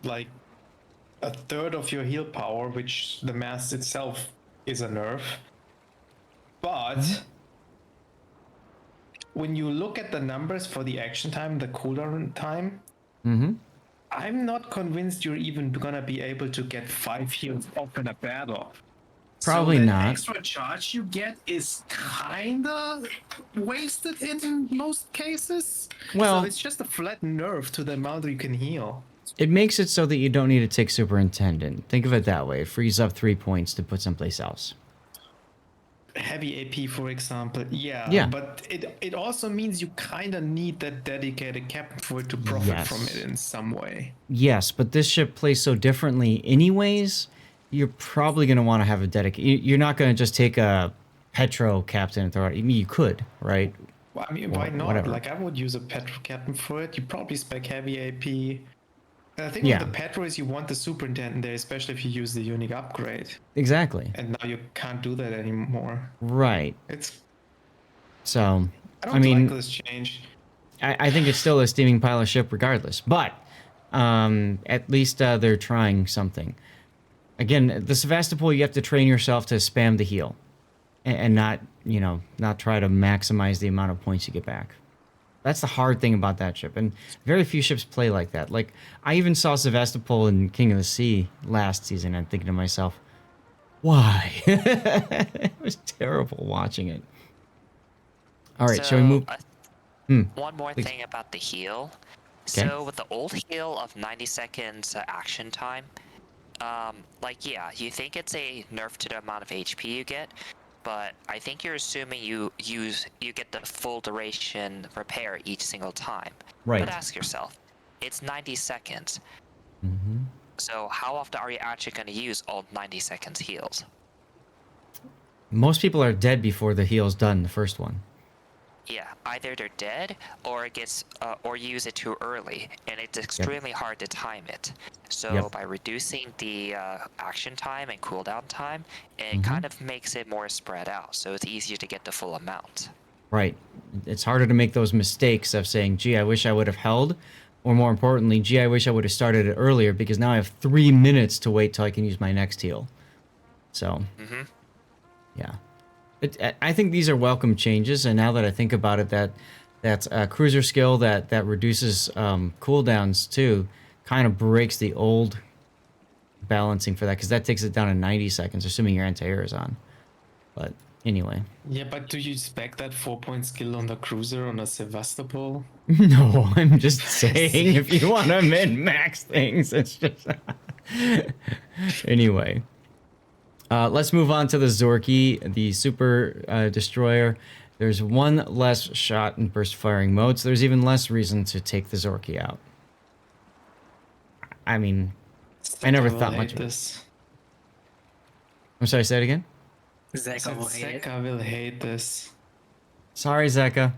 like a third of your heal power, which the mass itself is a nerf. But when you look at the numbers for the action time, the cooldown time, I'm not convinced you're even gonna be able to get 5 heals off in a battle. Probably so that not. extra charge you get is kinda wasted in most cases. Well, so it's just a flat nerf to the amount that you can heal. it makes it so that you don't need to take Superintendent. Think of it that way. It frees up 3 points to put someplace else. Heavy AP, for example, Yeah. but it also means you kind of need that dedicated captain for it to profit from it in some way. Yes, but this ship plays so differently anyways, you're probably going to want to have a dedicated... You're not going to just take a Petro captain and throw it... I mean, you could, right? Well, I mean, why not? Whatever. Like, I would use a Petro captain for it. You probably spec heavy AP. And I think Yeah. with the Petro is you want the Superintendent there, especially if you use the unique upgrade. Exactly. And now you can't do that anymore. Right. It's... So, I don't I mean, like this change. I think it's still a steaming pile of ship regardless, but at least they're trying something. Again, the Sevastapol, you have to train yourself to spam the heal and not, you know, not try to maximize the amount of points you get back. That's the hard thing about that ship, and very few ships play like that. Like, I even saw Sevastopol in King of the Sea last season, and I'm thinking to myself, why? It was terrible watching it. All right, shall we move? One more please. thing about the heal. Okay. So with the old heal of 90 seconds action time, like, yeah, you think it's a nerf to the amount of HP you get, but I think you're assuming you get the full duration repair each single time. Right. But ask yourself, it's 90 seconds. Mm-hmm. So how often are you actually going to use all 90 seconds heals? Most people are dead before the heal's done, the first one. Yeah, either they're dead or it gets or you use it too early, and it's extremely hard to time it. So by reducing the action time and cooldown time, it kind of makes it more spread out, so it's easier to get the full amount. Right. It's harder to make those mistakes of saying, gee, I wish I would have held, or more importantly, gee, I wish I would have started it earlier, because now I have 3 minutes to wait till I can use my next heal. So, yeah. I think these are welcome changes, and now that I think about it, that cruiser skill that reduces cooldowns too kind of breaks the old balancing for that, because that takes it down to 90 seconds, assuming your anti-air is on. But anyway. Yeah, but do you spec that 4-point skill on the cruiser on a Sevastopol? No, I'm just saying if you want to min-max things, it's just... Anyway. Let's move on to the Zorkiy, the super destroyer. There's one less shot in burst firing mode, so there's even less reason to take the Zorkiy out. I mean, I never thought much of this. I'm sorry, say it again? Zeka will hate this. Sorry, Zeka.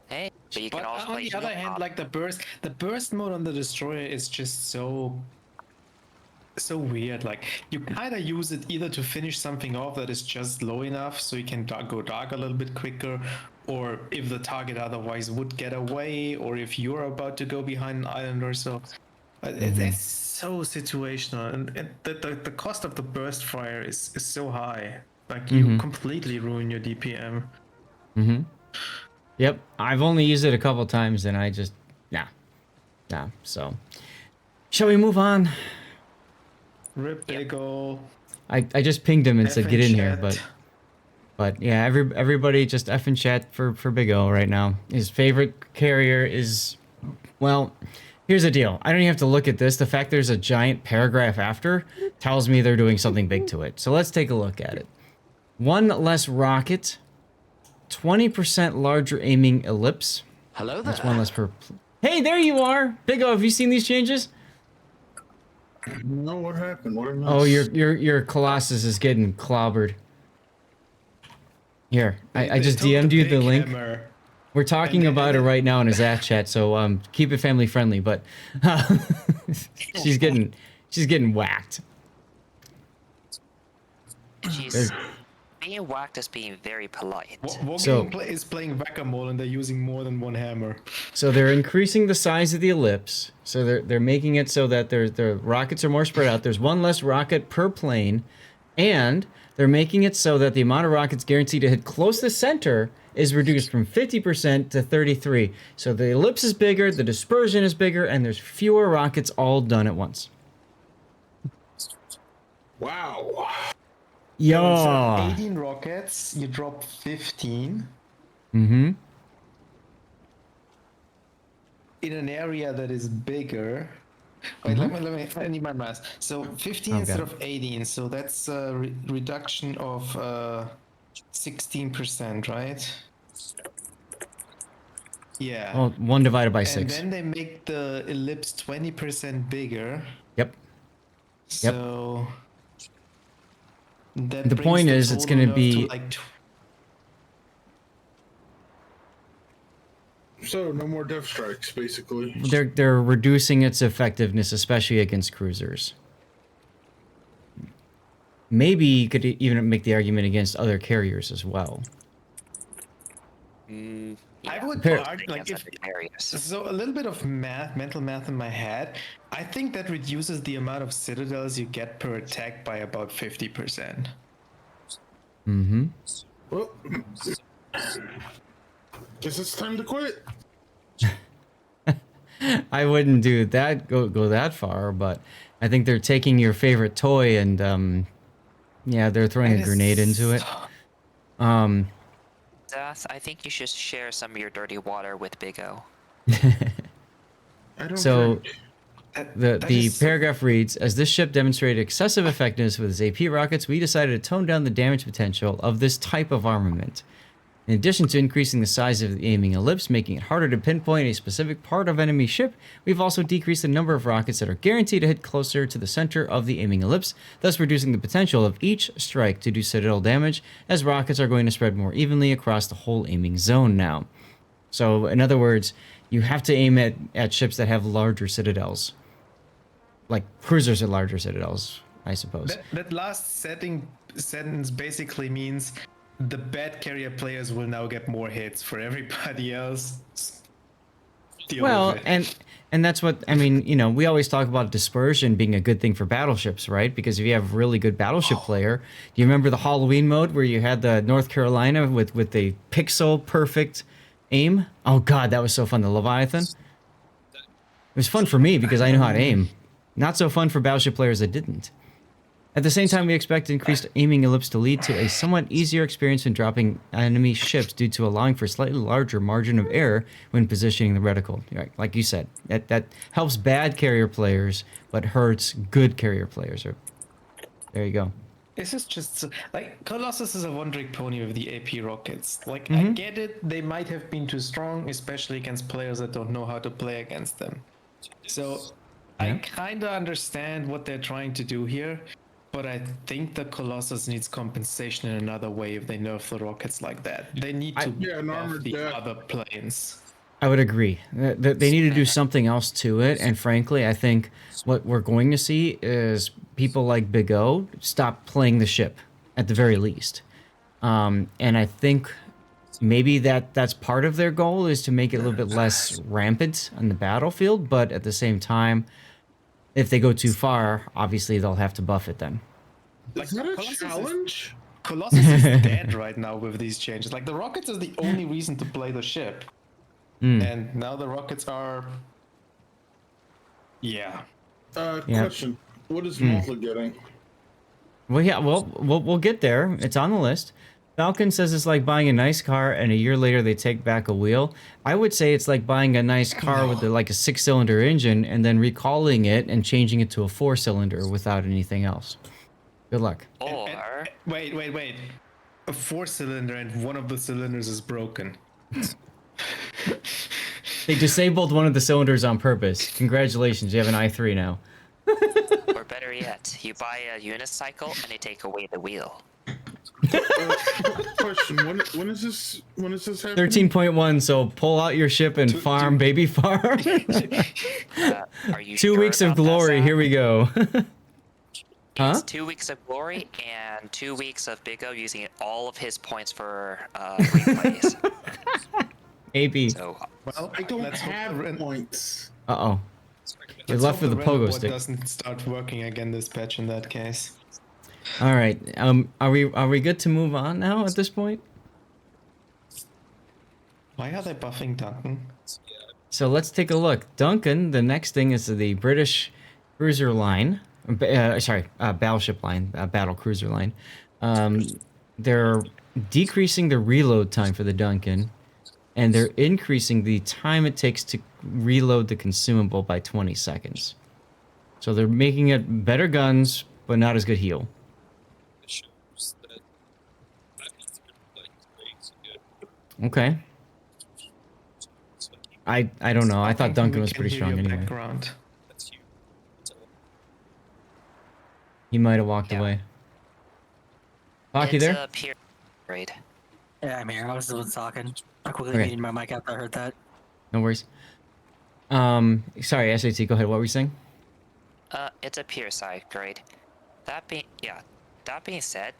Hey, but you can But also on play the other hand, like the burst mode on the destroyer is just so weird. Like, you kind of use it either to finish something off that is just low enough so you can go dark a little bit quicker, or if the target otherwise would get away, or if you're about to go behind an island or so. It's so situational, and the cost of the burst fire is so high. Like, you completely ruin your DPM. Yep, I've only used it a couple times, and I just... Nah. So, shall we move on? Rip Big ol'. I just pinged him and said F get in in here, chat. but yeah, everybody just F in chat for Big O right now. His favorite carrier is, well, here's the deal. I don't even have to look at this. The fact there's a giant paragraph after tells me they're doing something big to it. So let's take a look at it. One less rocket, 20% larger aiming ellipse. Hello there. That's one less per... Hey, there you are! Big O, have you seen these changes? No, what happened? What did I Oh, miss? your Colossus is getting clobbered. Here, I They just took DM'd you the big link. hammer. We're talking about it right now in a Zath chat, so keep it family friendly. But she's getting whacked. She's being whacked as being very polite. Walking is playing whack-a-mole, and they're using more than one hammer. So they're increasing the size of the ellipse. So they're making it so that the rockets are more spread out. There's one less rocket per plane, And they're making it so that the amount of rockets guaranteed to hit close to the center is reduced from 50% to 33%. So the ellipse is bigger, the dispersion is bigger, and there's fewer rockets all done at once. Wow. Yo. So 18 rockets, you drop 15. Mm-hmm. In an area that is bigger. Wait, I need my math. So 15 instead of 18, so that's a reduction of 16%, right? Yeah. Well, 1 divided by 6. And then they make the ellipse 20% bigger. Yep. So that The brings point the is, it's total going to nerf be... like So no more death strikes, basically. They're reducing its effectiveness, especially against cruisers. Maybe you could even make the argument against other carriers as well. Yeah, I would argue, like, if so, a little bit of mental math in my head. I think that reduces the amount of citadels you get per attack by about 50%. Mm-hmm. Well, guess it's time to quit. I wouldn't do that, go that far, but I think they're taking your favorite toy and, yeah, they're throwing a grenade into it. Zath, I think you should share some of your dirty water with Big O. I don't So, drink. the paragraph reads, as this ship demonstrated excessive effectiveness with its AP rockets, we decided to tone down the damage potential of this type of armament. In addition to increasing the size of the aiming ellipse, making it harder to pinpoint a specific part of enemy ship, we've also decreased the number of rockets that are guaranteed to hit closer to the center of the aiming ellipse, thus reducing the potential of each strike to do citadel damage, as rockets are going to spread more evenly across the whole aiming zone now. So, in other words, you have to aim at ships that have larger citadels. Like, cruisers are larger citadels, I suppose. That last sentence basically means the bad carrier players will now get more hits for everybody else. Well, and that's what, I mean, you know, we always talk about dispersion being a good thing for battleships, right? Because if you have a really good battleship player, do you remember the Halloween mode where you had the North Carolina with the pixel perfect aim? Oh god, that was so fun, the Leviathan. It was fun for me because I knew how to aim. Not so fun for battleship players that didn't. At the same time, we expect increased aiming ellipse to lead to a somewhat easier experience in dropping enemy ships due to allowing for a slightly larger margin of error when positioning the reticle. Right, like you said, that helps bad carrier players, but hurts good carrier players. There you go. This is just like Colossus is a one-trick pony with the AP rockets. Like, I get it, they might have been too strong, especially against players that don't know how to play against them. So I kind of understand what they're trying to do here. But I think the Colossus needs compensation in another way if they nerf the rockets like that. They need to buff the other planes. I would agree. They need to do something else to it. And frankly, I think what we're going to see is people like Big O stop playing the ship, at the very least. And I think maybe that's part of their goal, is to make it a little bit less rampant on the battlefield. But at the same time, if they go too far, obviously they'll have to buff it then. Is that a challenge? Colossus is dead right now with these changes. Like, the rockets is the only reason to play the ship. And now the rockets are... Yeah. Question. What is Malta getting? Well, yeah, we'll get there. It's on the list. Falcon says it's like buying a nice car and a year later they take back a wheel. I would say it's like buying a nice car with like a 6-cylinder engine and then recalling it and changing it to a 4-cylinder without anything else. Good luck. Or Wait. A 4-cylinder and one of the cylinders is broken. They disabled one of the cylinders on purpose. Congratulations, you have an i3 now. or better yet, you buy a unicycle and they take away the wheel. Question: when is this happening? 13.1. So pull out your ship and farm, baby farm. Are you 2 sure weeks of about that, glory. Zath? Here we go. It's 2 weeks of glory and 2 weeks of Big O using all of his points for replays. AB. So, Well, I don't have points. Uh-oh. You're let's left hope with the the pogo Renabot stick. doesn't start working again this patch in that case. All right. Are we good to move on now at this point? Why are they buffing Duncan? So let's take a look. Duncan, the next thing is the British cruiser line. Battleship line, battle cruiser line. They're decreasing the reload time for the Duncan, and they're increasing the time it takes to reload the consumable by 20 seconds. So they're making it better guns, but not as good heal. Okay. I don't know. I thought Duncan was pretty strong anyway. Background. He might have walked away. Doc, you there? It's a peer grade. Yeah, I'm here. I was the one talking. I quickly Okay. muted my mic after I heard that. No worries. Sorry, SAT, go ahead. What were you saying? It's a peer side grade. That being said,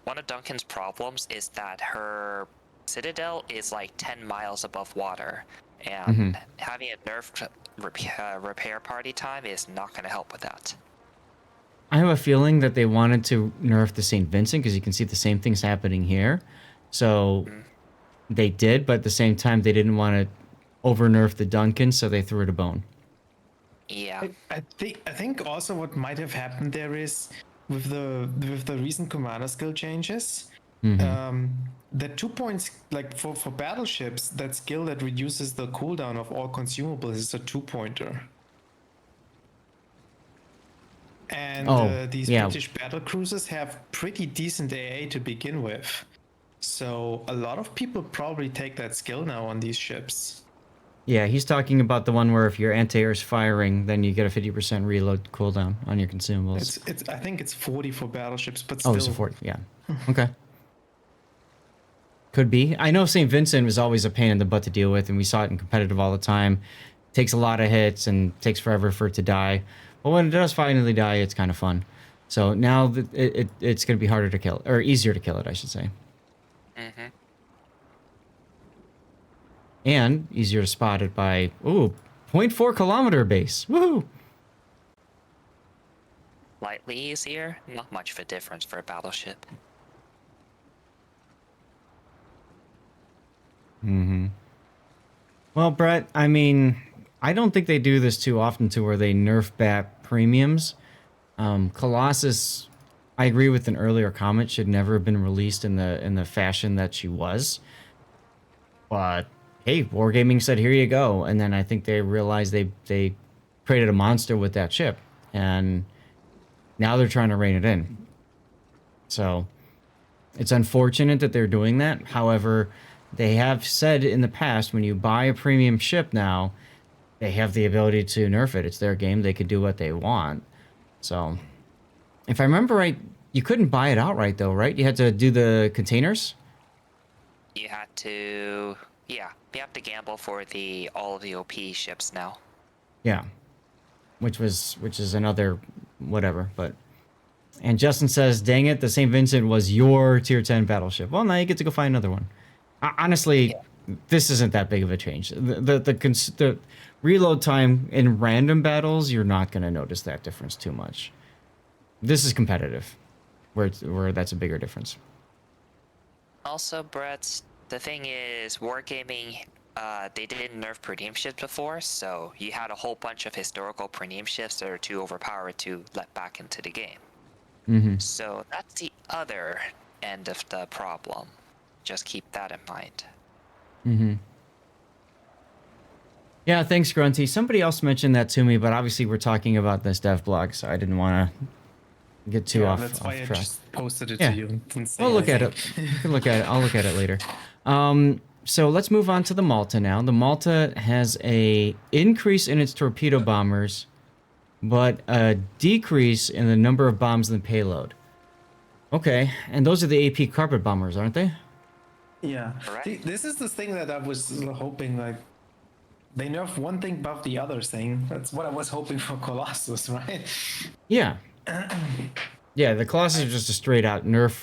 one of Duncan's problems is that her citadel is like 10 miles above water, and having a nerfed repair party time is not going to help with that. I have a feeling that they wanted to nerf the St. Vincent because you can see the same things happening here. So they did, but at the same time, they didn't want to over nerf the Duncan, so they threw it a bone. Yeah. I think also what might have happened there is with the recent commander skill changes, the 2 points, like for battleships, that skill that reduces the cooldown of all consumables is a 2-pointer. And these British battle cruisers have pretty decent AA to begin with. So a lot of people probably take that skill now on these ships. Yeah, he's talking about the one where if your anti-air is firing, then you get a 50% reload cooldown on your consumables. I think it's 40 for battleships, but still. Oh, it's a 40, yeah. Okay. Could be. I know St. Vincent was always a pain in the butt to deal with, and we saw it in competitive all the time. Takes a lot of hits and takes forever for it to die. But when it does finally die, it's kind of fun. So now it's going to be harder to kill, or easier to kill it, I should say. And easier to spot it by, 0.4 kilometer base. Woohoo! Slightly easier, not much of a difference for a battleship. Well, Brett, I mean, I don't think they do this too often to where they nerf bat premiums. Colossus, I agree with an earlier comment, should never have been released in the fashion that she was. But hey, Wargaming said, here you go. And then I think they realized they created a monster with that ship. And now they're trying to rein it in. So it's unfortunate that they're doing that. However, they have said in the past, when you buy a premium ship now, they have the ability to nerf it. It's their game. They could do what they want. So if I remember right, you couldn't buy it outright though, right? You had to do the containers? You had to... Yeah, you have to gamble for all of the OP ships now. Yeah. Which is another whatever, but... And Justin says, dang it, the St. Vincent was your tier 10 battleship. Well, now you get to go find another one. Honestly, this isn't that big of a change. The reload time in random battles, you're not going to notice that difference too much. This is competitive, where that's a bigger difference. Also, Brett, the thing is, Wargaming, they didn't nerf premium ships before, so you had a whole bunch of historical premium ships that are too overpowered to let back into the game. So that's the other end of the problem. Just keep that in mind. Yeah, thanks, Grunty. Somebody else mentioned that to me, but obviously we're talking about this dev blog, so I didn't want to get too off That's why track. I just posted it to you. We'll look at it. You can look at it. I'll look at it later. So let's move on to the Malta now. The Malta has a increase in its torpedo bombers, but a decrease in the number of bombs in the payload. Okay, and those are the AP carpet bombers, aren't they? Yeah. Correct. See, this is the thing that I was hoping, like, they nerf one thing above the other thing. That's what I was hoping for Colossus, right? Yeah. Yeah, the Colossus is just a straight out nerf.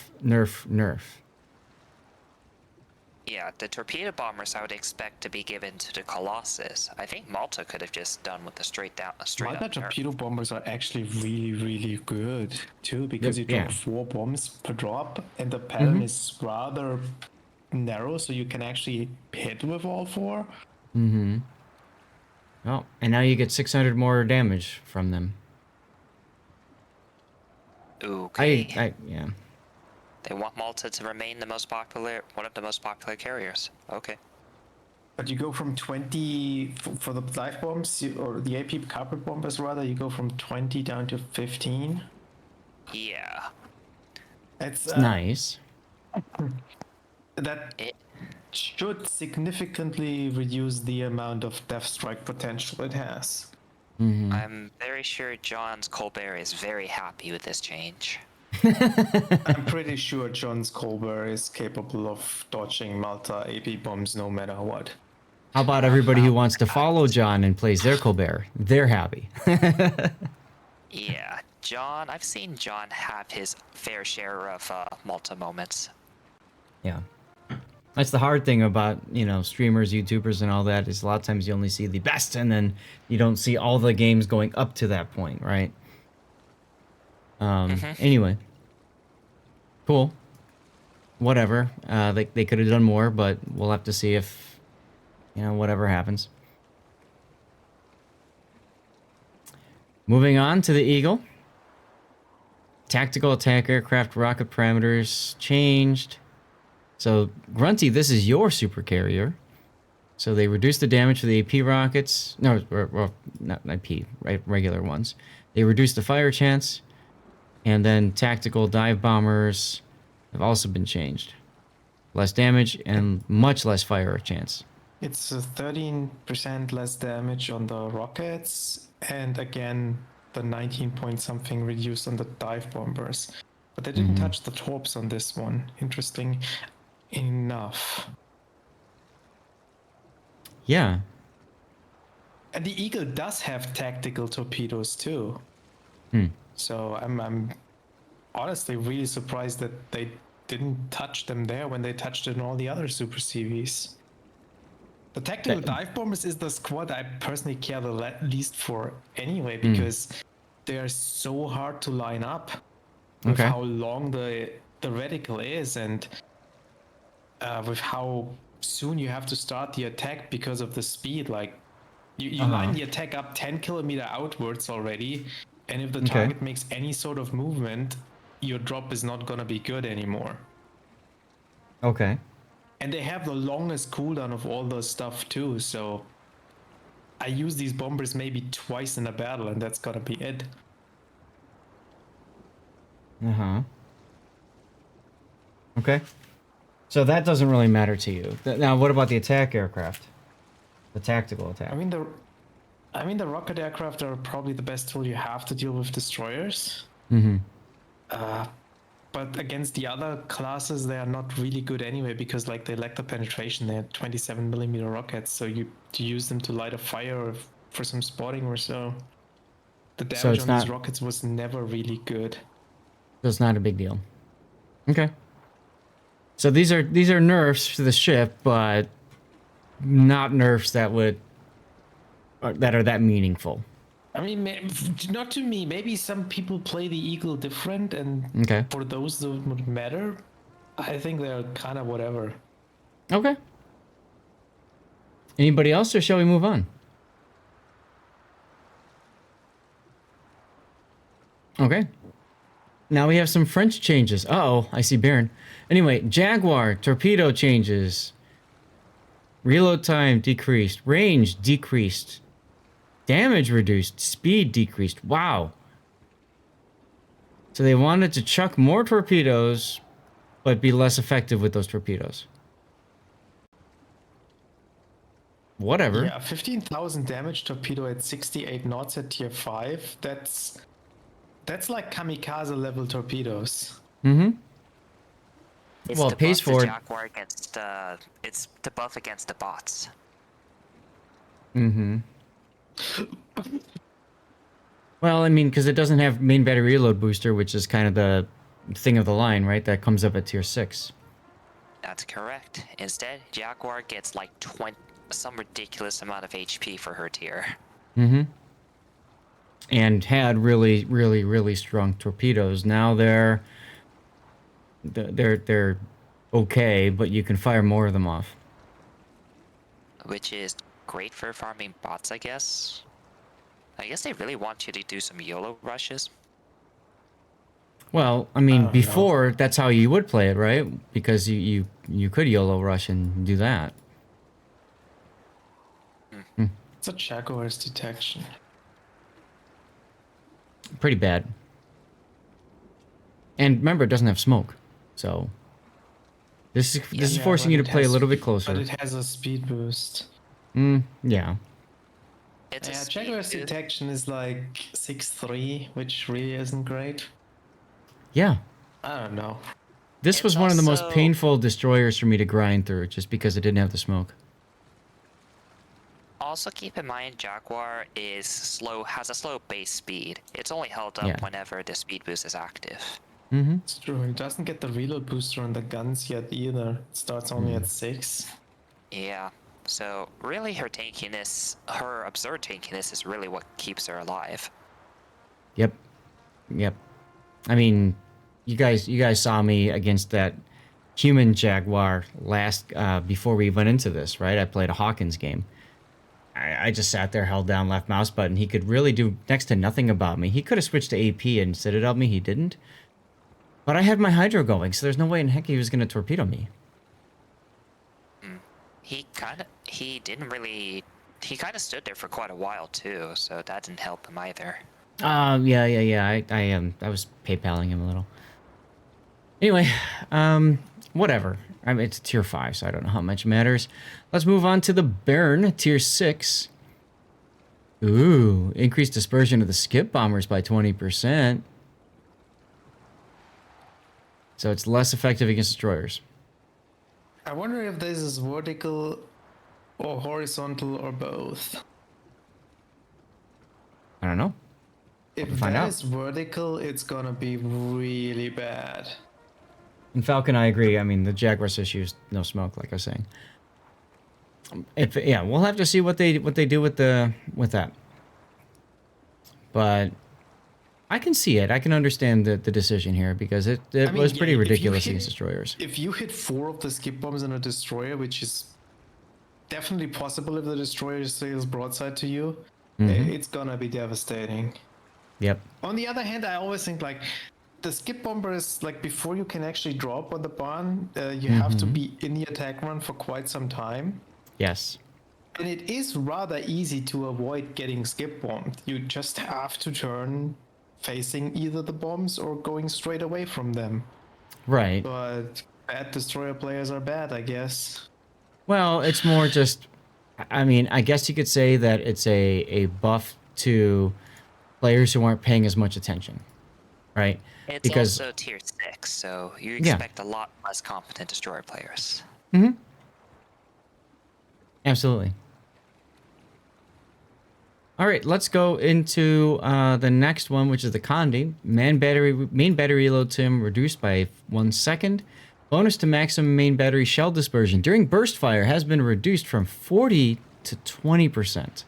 Yeah, the torpedo bombers I would expect to be given to the Colossus. I think Malta could have just done with the straight Malta up nerf. torpedo bombers are actually really, really good too, because you drop 4 bombs per drop, and the pattern is rather narrow, so you can actually hit with all 4. Mm-hmm. Oh, and now you get 600 more damage from them. Okay. Yeah. They want Malta to remain one of the most popular carriers. Okay. But you go from 20 for the dive bombs, or the AP carpet bombers rather, you go from 20 down to 15. Yeah. It's nice. That should significantly reduce the amount of death strike potential it has. I'm very sure John's Colbert is very happy with this change. I'm pretty sure John's Colbert is capable of dodging Malta AP bombs no matter what. How about everybody who wants to follow John and plays their Colbert? They're happy. Yeah, John, I've seen John have his fair share of Malta moments. Yeah. That's the hard thing about, streamers, YouTubers, and all that, is a lot of times you only see the best, and then you don't see all the games going up to that point, right? Anyway. Cool. Whatever. They could have done more, but we'll have to see if, whatever happens. Moving on to the Eagle. Tactical attack aircraft rocket parameters changed. So, Grunty, this is your super carrier. So they reduced the damage for the AP rockets. No, well, not AP, right? Regular ones. They reduced the fire chance. And then tactical dive bombers have also been changed. Less damage and much less fire chance. It's 13% less damage on the rockets, and again, the 19 point something reduced on the dive bombers. But they didn't touch the torps on this one. Interesting enough. Yeah. And the Eagle does have tactical torpedoes too. So I'm honestly really surprised that they didn't touch them there when they touched it in all the other Super CVs. The tactical dive bombers is the squad I personally care the least for anyway, because they are so hard to line up with how long the reticle is, and with how soon you have to start the attack because of the speed. Like you line the attack up 10 kilometer outwards already, and if the target makes any sort of movement, your drop is not gonna be good anymore. Okay. And they have the longest cooldown of all the stuff too, so I use these bombers maybe twice in a battle, and that's gotta be it. Okay. So that doesn't really matter to you. Now, what about the attack aircraft? The tactical attack. I mean the rocket aircraft are probably the best tool you have to deal with destroyers. But against the other classes, they are not really good anyway, because like they lack the penetration. They had 27mm rockets, so you use them to light a fire or for some spotting or so. The damage on these rockets was never really good. So it's not a big deal. Okay. So these are nerfs to the ship, but not nerfs that are that meaningful. I mean, not to me. Maybe some people play the Eagle different, and for those that would matter, I think they're kind of whatever. Okay. Anybody else, or shall we move on? Okay. Now we have some French changes. Uh-oh, I see Bearn. Anyway, Jaguar, torpedo changes. Reload time decreased. Range decreased. Damage reduced. Speed decreased. Wow. So they wanted to chuck more torpedoes, but be less effective with those torpedoes. Whatever. Yeah, 15,000 damage torpedo at 68 knots at tier 5. That's like kamikaze level torpedoes. It's well, to it pays buff for the it. Jaguar against it's to buff against the bots. Well, I mean, because it doesn't have main battery reload booster, which is kind of the thing of the line, right? That comes up at tier 6. That's correct. Instead, Jaguar gets like some ridiculous amount of HP for her tier. Mm-hmm. And had really, really, really strong torpedoes. Now they're okay, but you can fire more of them off. Which is great for farming bots, I guess. I guess they really want you to do some YOLO rushes. Well, I mean, don't before that's how you would play it, right? Because you could YOLO rush and do that. It's a Jaguar's detection. Pretty bad. And remember, it doesn't have smoke, so this is forcing you to play a little bit closer. But it has a speed boost. Yeah. It's Yeah, a Jaguar's speed boost. detection is like 6-3, which really isn't great. Yeah. I don't know. This was It's one of the most also- painful destroyers for me to grind through, just because it didn't have the smoke. Also keep in mind Jaguar has a slow base speed. It's only held up Yeah. whenever the speed boost is active. Mm-hmm. It's true. It doesn't get the reload booster on the guns yet either. It starts only at 6. Yeah. So really her absurd tankiness is really what keeps her alive. Yep. I mean, you guys saw me against that human Jaguar before we went into this, right? I played a Hawkins game. I just sat there, held down left mouse button. He could really do next to nothing about me. He could have switched to AP and citadelled me. He didn't. But I had my Hydro going, so there's no way in heck he was going to torpedo me. He kind of stood there for quite a while too, so that didn't help him either. Yeah. I was PayPaling him a little. Anyway, whatever. I mean, it's tier 5, so I don't know how much it matters. Let's move on to the Bearn, tier 6. Ooh, increased dispersion of the skip bombers by 20%. So it's less effective against destroyers. I wonder if this is vertical or horizontal or both. I don't know. If find that out. is vertical, it's gonna be really bad. And Falcon, I agree. I mean, the Jaguar's issue is no smoke, like I was saying. We'll have to see what they do with that. But I can see it. I can understand the decision here because it was pretty ridiculous against destroyers. If you hit 4 of the skip bombs in a destroyer, which is definitely possible if the destroyer sails broadside to you, it's gonna be devastating. Yep. On the other hand, I always think like the skip bombers, like before you can actually drop on the barn, you have to be in the attack run for quite some time. Yes. And it is rather easy to avoid getting skip bombed. You just have to turn facing either the bombs or going straight away from them. Right. But bad destroyer players are bad, I guess. Well, it's more just, I mean, I guess you could say that it's a buff to players who aren't paying as much attention, right? It's because also tier 6, so you expect a lot less competent destroyer players. Absolutely. All right, let's go into the next one, which is the Conde. Main battery reload time reduced by 1 second. Bonus to maximum main battery shell dispersion during burst fire has been reduced from 40 to 20%.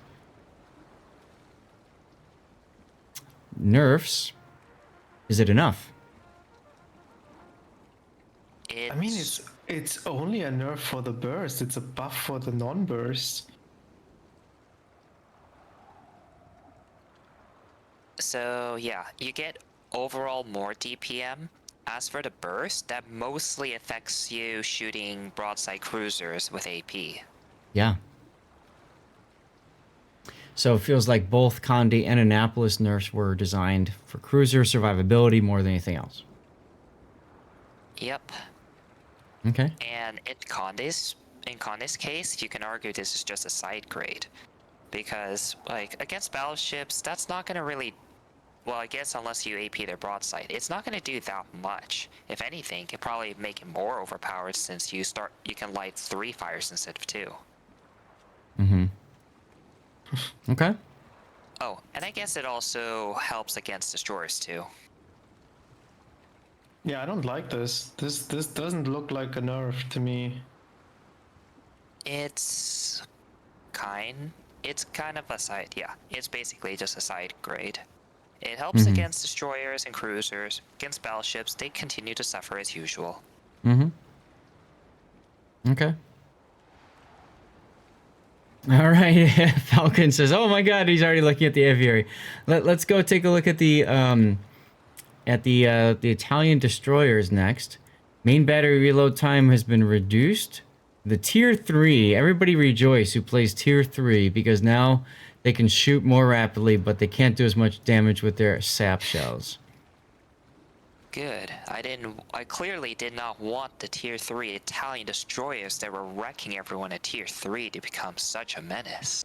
Nerfs. Is it enough? I mean, it's only a nerf for the burst. It's a buff for the non-burst. So yeah, you get overall more DPM. As for the burst, that mostly affects you shooting broadside cruisers with AP. Yeah. So it feels like both Conde and Annapolis nerfs were designed for cruiser survivability more than anything else. Yep. Okay. And in Conde's case, you can argue this is just a side grade. Because, like, against battleships, that's not going to really... Well, I guess unless you AP their broadside, it's not going to do that much. If anything, it could probably make it more overpowered since you can light 3 fires instead of 2. Okay. Oh, and I guess it also helps against destroyers too. Yeah, I don't like this. This doesn't look like a nerf to me. It's kind of a side, yeah. It's basically just a side grade. It helps against destroyers and cruisers. Against battleships, they continue to suffer as usual. Okay. All right. Falcon says, "Oh my God, he's already looking at the Aviere." Let's go take a look at the Italian destroyers next. Main battery reload time has been reduced. The tier 3, everybody rejoice who plays tier 3 because now they can shoot more rapidly, but they can't do as much damage with their sap shells. Good. I clearly did not want the tier 3 Italian destroyers that were wrecking everyone at tier 3 to become such a menace.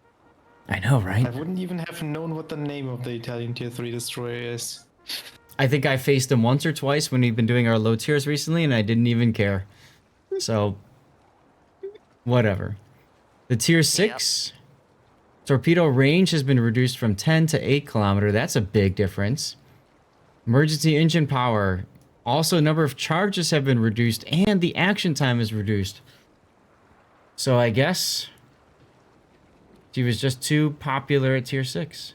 I know, right? I wouldn't even have known what the name of the Italian tier 3 destroyer is. I think I faced him once or twice when we've been doing our low tiers recently, and I didn't even care. So, whatever. The tier 6 torpedo range has been reduced from 10 to 8 kilometer. That's a big difference. Emergency engine power. Also, number of charges have been reduced, and the action time is reduced. So I guess she was just too popular at tier 6.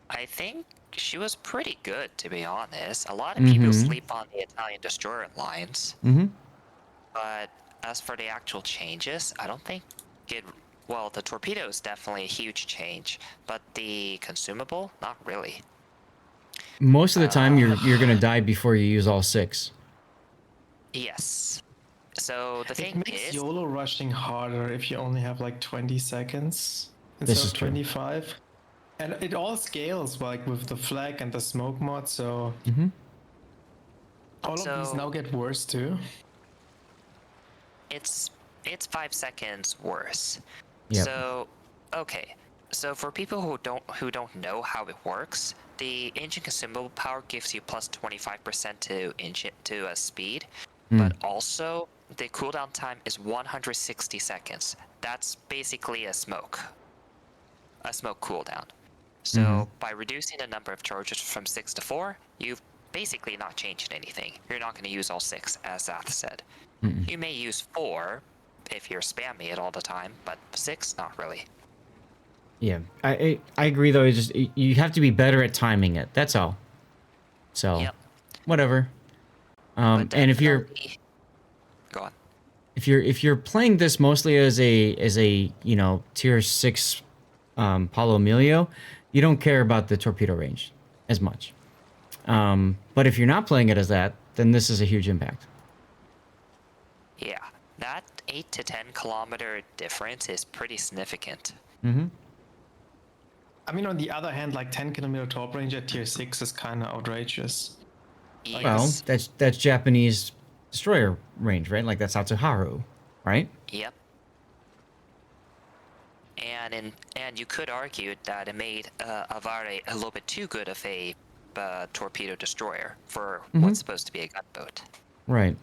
I think she was pretty good, to be honest. A lot of people sleep on the Italian destroyer lines. But as for the actual changes, I don't think it... Well, the torpedo is definitely a huge change, but the consumable, not really. Most of the time, you're gonna die before you use all 6. Yes. So the thing It makes is... YOLO rushing harder if you only have like 20 seconds This instead is of true. 25. And it all scales like with the flag and the smoke mod, so all of these now get worse too. It's 5 seconds worse. Yep. So, okay. So for people who don't know how it works, the engine consumable power gives you plus 25% to engine to speed, but also the cooldown time is 160 seconds. That's basically a smoke cooldown. So by reducing the number of charges from 6 to 4, you've basically not changed anything. You're not going to use all 6, as Zath said. You may use 4 if you're spamming it all the time, but 6, not really. Yeah, I agree though. It's just you have to be better at timing it. That's all. So, whatever. And if you're go on. If you're playing this mostly as a tier 6 Paulo Emilio, you don't care about the torpedo range as much. But if you're not playing it as that, then this is a huge impact. Yeah, that 8 to 10 kilometer difference is pretty significant. I mean, on the other hand, like 10 kilometer top range at tier 6 is kind of outrageous. Yes. Well, that's Japanese destroyer range, right? Like that's Atsuharu, right? Yep. And you could argue that it made Aviere a little bit too good of a torpedo destroyer for what's supposed to be a gunboat. Right.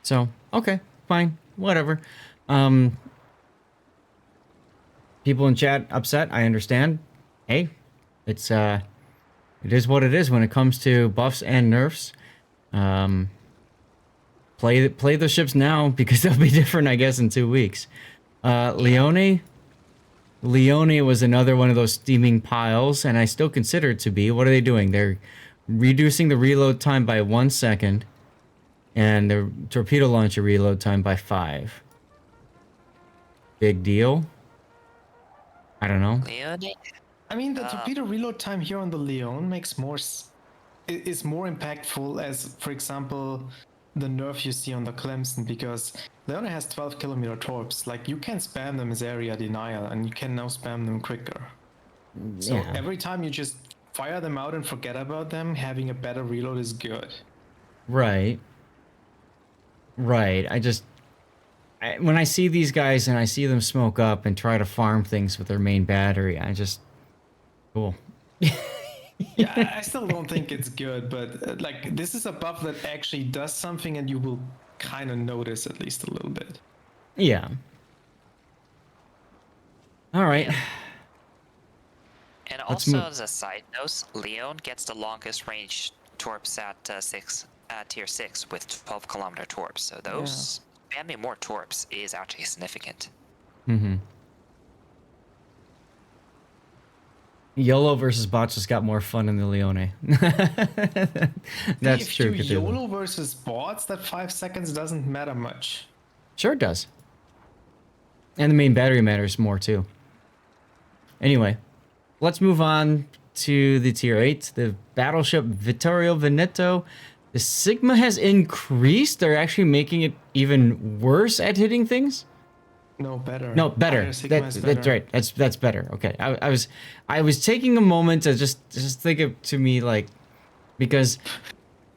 So, okay, fine, whatever. People in chat upset, I understand. Hey, it is what it is when it comes to buffs and nerfs. Play the ships now because they'll be different, I guess, in 2 weeks. Leone was another one of those steaming piles, and I still consider it to be. What are they doing? They're reducing the reload time by 1 second, and the torpedo launcher reload time by 5. Big deal. I don't know. Leone? I mean, the torpedo reload time here on the Leon makes is more impactful as, for example, the nerf you see on the Clemson, because Leon has 12 kilometer torps. Like, you can spam them as area denial, and you can now spam them quicker. So every time you just fire them out and forget about them, having a better reload is good. Right. When I see these guys and I see them smoke up and try to farm things with their main battery, cool. Yeah, I still don't think it's good, but like, this is a buff that actually does something, and you will kind of notice at least a little bit. Yeah. All right. And also, as a side note, Leon gets the longest range torps at tier 6 with 12-kilometer torps. So those spamming more torps is actually significant. Mm-hmm. YOLO versus bots just got more fun in the Leone. That's if true. you Cthulhu. YOLO versus bots, that 5 seconds doesn't matter much. Sure it does. And the main battery matters more too. Anyway, let's move on to the tier 8, the battleship Vittorio Veneto. The Sigma has increased. They're actually making it even worse at hitting things. No, better. No, better. That's right. That's better. Okay. I was taking a moment to just think of to me like, because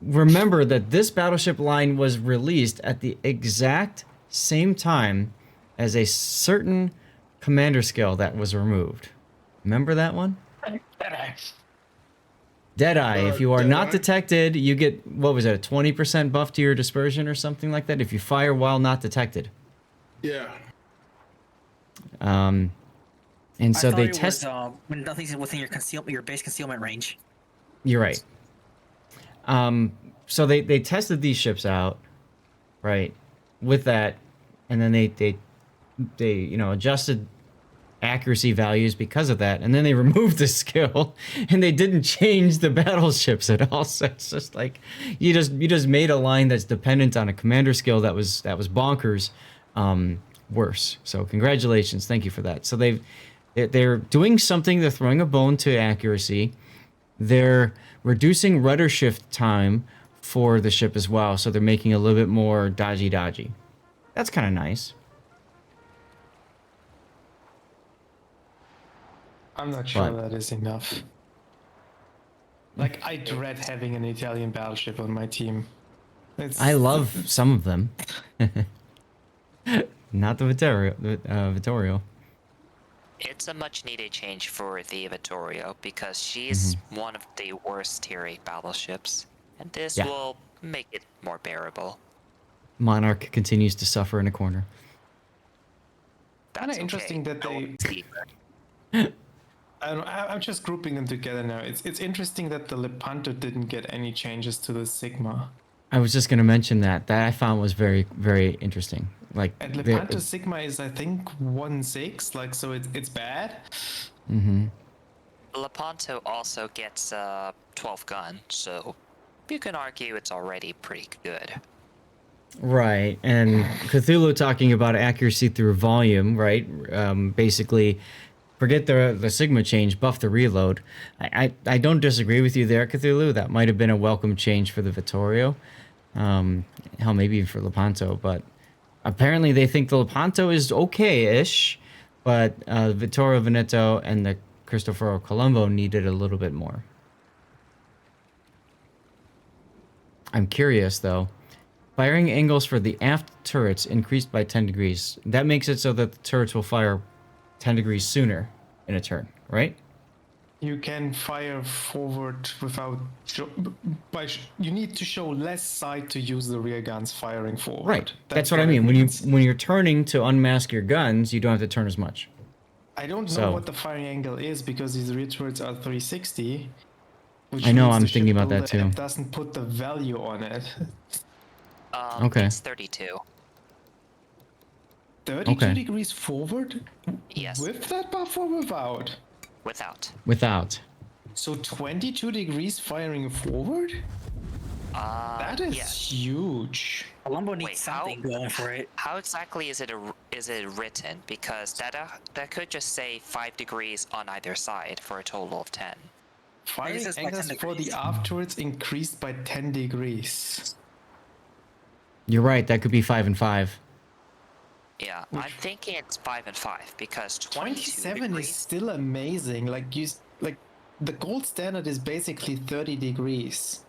remember that this battleship line was released at the exact same time as a certain commander skill that was removed. Remember that one? Deadeye. If you are not detected, you get, what was it, a 20% buff to your dispersion or something like that if you fire while not detected. Yeah. And so they test when nothing's within your base concealment range. You're right. So they tested these ships out, right, with that, and then they adjusted accuracy values because of that, and then they removed the skill, and they didn't change the battleships at all. So it's just like you just made a line that's dependent on a commander skill that was bonkers, worse. So congratulations, thank you for that. So they're doing something. They're throwing a bone to accuracy. They're reducing rudder shift time for the ship as well, so they're making it a little bit more dodgy. That's kind of nice. I'm not sure that is enough. Like, I dread having an Italian battleship on my team. I love some of them. Not the Vittorio. It's a much needed change for the Vittorio because she's one of the worst tier 8 battleships, and this will make it more bearable. Monarch continues to suffer in a corner. Kind of interesting that they... I'm just grouping them together now. It's interesting that the Lepanto didn't get any changes to the Sigma. I was just going to mention that I found was very, very interesting. Like, and Lepanto Sigma is, I think, 1.6, like, so it's bad. Lepanto also gets 12 gun, so you can argue it's already pretty good. Right, and Cthulhu talking about accuracy through volume, right? Basically, forget the Sigma change, buff the reload. I don't disagree with you there, Cthulhu. That might have been a welcome change for the Vittorio. Hell, maybe even for Lepanto, but apparently they think the Lepanto is okay-ish, but Vittorio Veneto and the Cristoforo Colombo needed a little bit more. I'm curious, though. Firing angles for the aft turrets increased by 10 degrees. That makes it so that the turrets will fire 10 degrees sooner in a turn, right? You can fire forward without... you need to show less sight to use the rear guns firing forward. Right. That's what I mean. When you're turning to unmask your guns, you don't have to turn as much. I don't know what the firing angle is because these rear turrets are 360. I know, I'm thinking about that too. It doesn't put the value on it. Okay. It's 32. 32 degrees forward? Yes. With that buff or without? Without. So 22 degrees firing forward? That is huge. Colombo needs something going for it. How exactly is it written? Because that could just say 5 degrees on either side for a total of 10. Firing angles for the afterwards increased by 10 degrees. You're right. That could be 5 and 5. Yeah, I'm thinking it's 5 and 5 because 27 is still amazing. Like the gold standard is basically 30 degrees.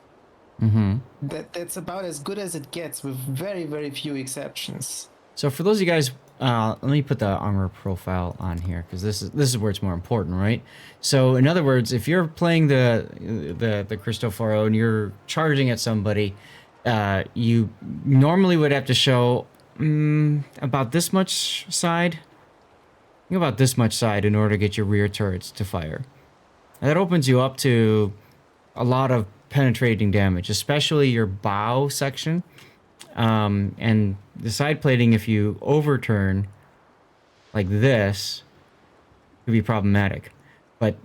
That's about as good as it gets with very, very few exceptions. So for those of you guys, let me put the armor profile on here because this is where it's more important, right? So in other words, if you're playing the Cristoforo and you're charging at somebody, you normally would have to show about this much side. About this much side in order to get your rear turrets to fire. And that opens you up to a lot of penetrating damage, especially your bow section. And the side plating, if you overturn like this, could be problematic. But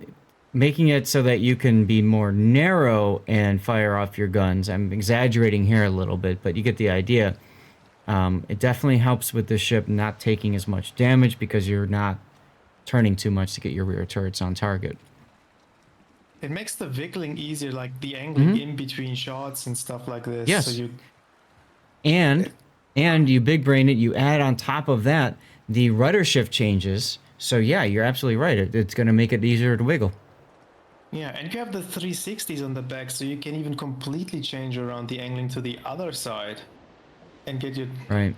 making it so that you can be more narrow and fire off your guns, I'm exaggerating here a little bit, but you get the idea. It definitely helps with the ship not taking as much damage because you're not turning too much to get your rear turrets on target. It makes the wiggling easier, like the angling in between shots and stuff like this. Yes. So you... And you big brain it, you add on top of that the rudder shift changes. So yeah, you're absolutely right. It's going to make it easier to wiggle. Yeah, and you have the 360s on the back, so you can even completely change around the angling to the other side and get your... Right.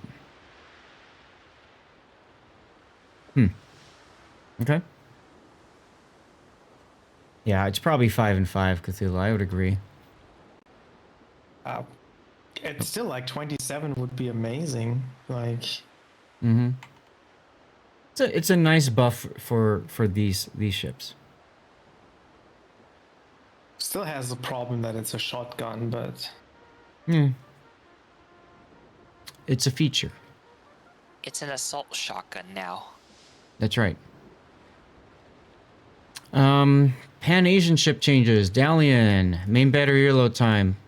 Okay. Yeah, it's probably 5 and 5, Cthulhu. I would agree. It's still like 27 would be amazing. Like... It's a nice buff for these ships. Still has the problem that it's a shotgun, but... It's a feature. It's an assault shotgun now. That's right. Pan-Asian ship changes. Dalian. Main battery reload time.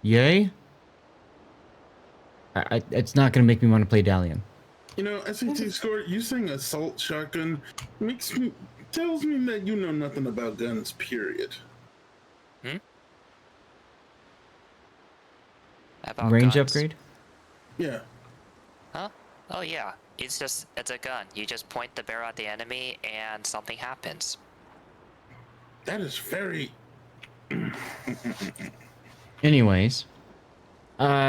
Yay? It's not going to make me want to play Dalian. You know, SAT score, you saying assault shotgun tells me that you know nothing about guns, period. About Range guns. upgrade? Yeah. Huh? Oh yeah. It's a gun. You just point the barrel at the enemy and something happens. That is very... Anyways.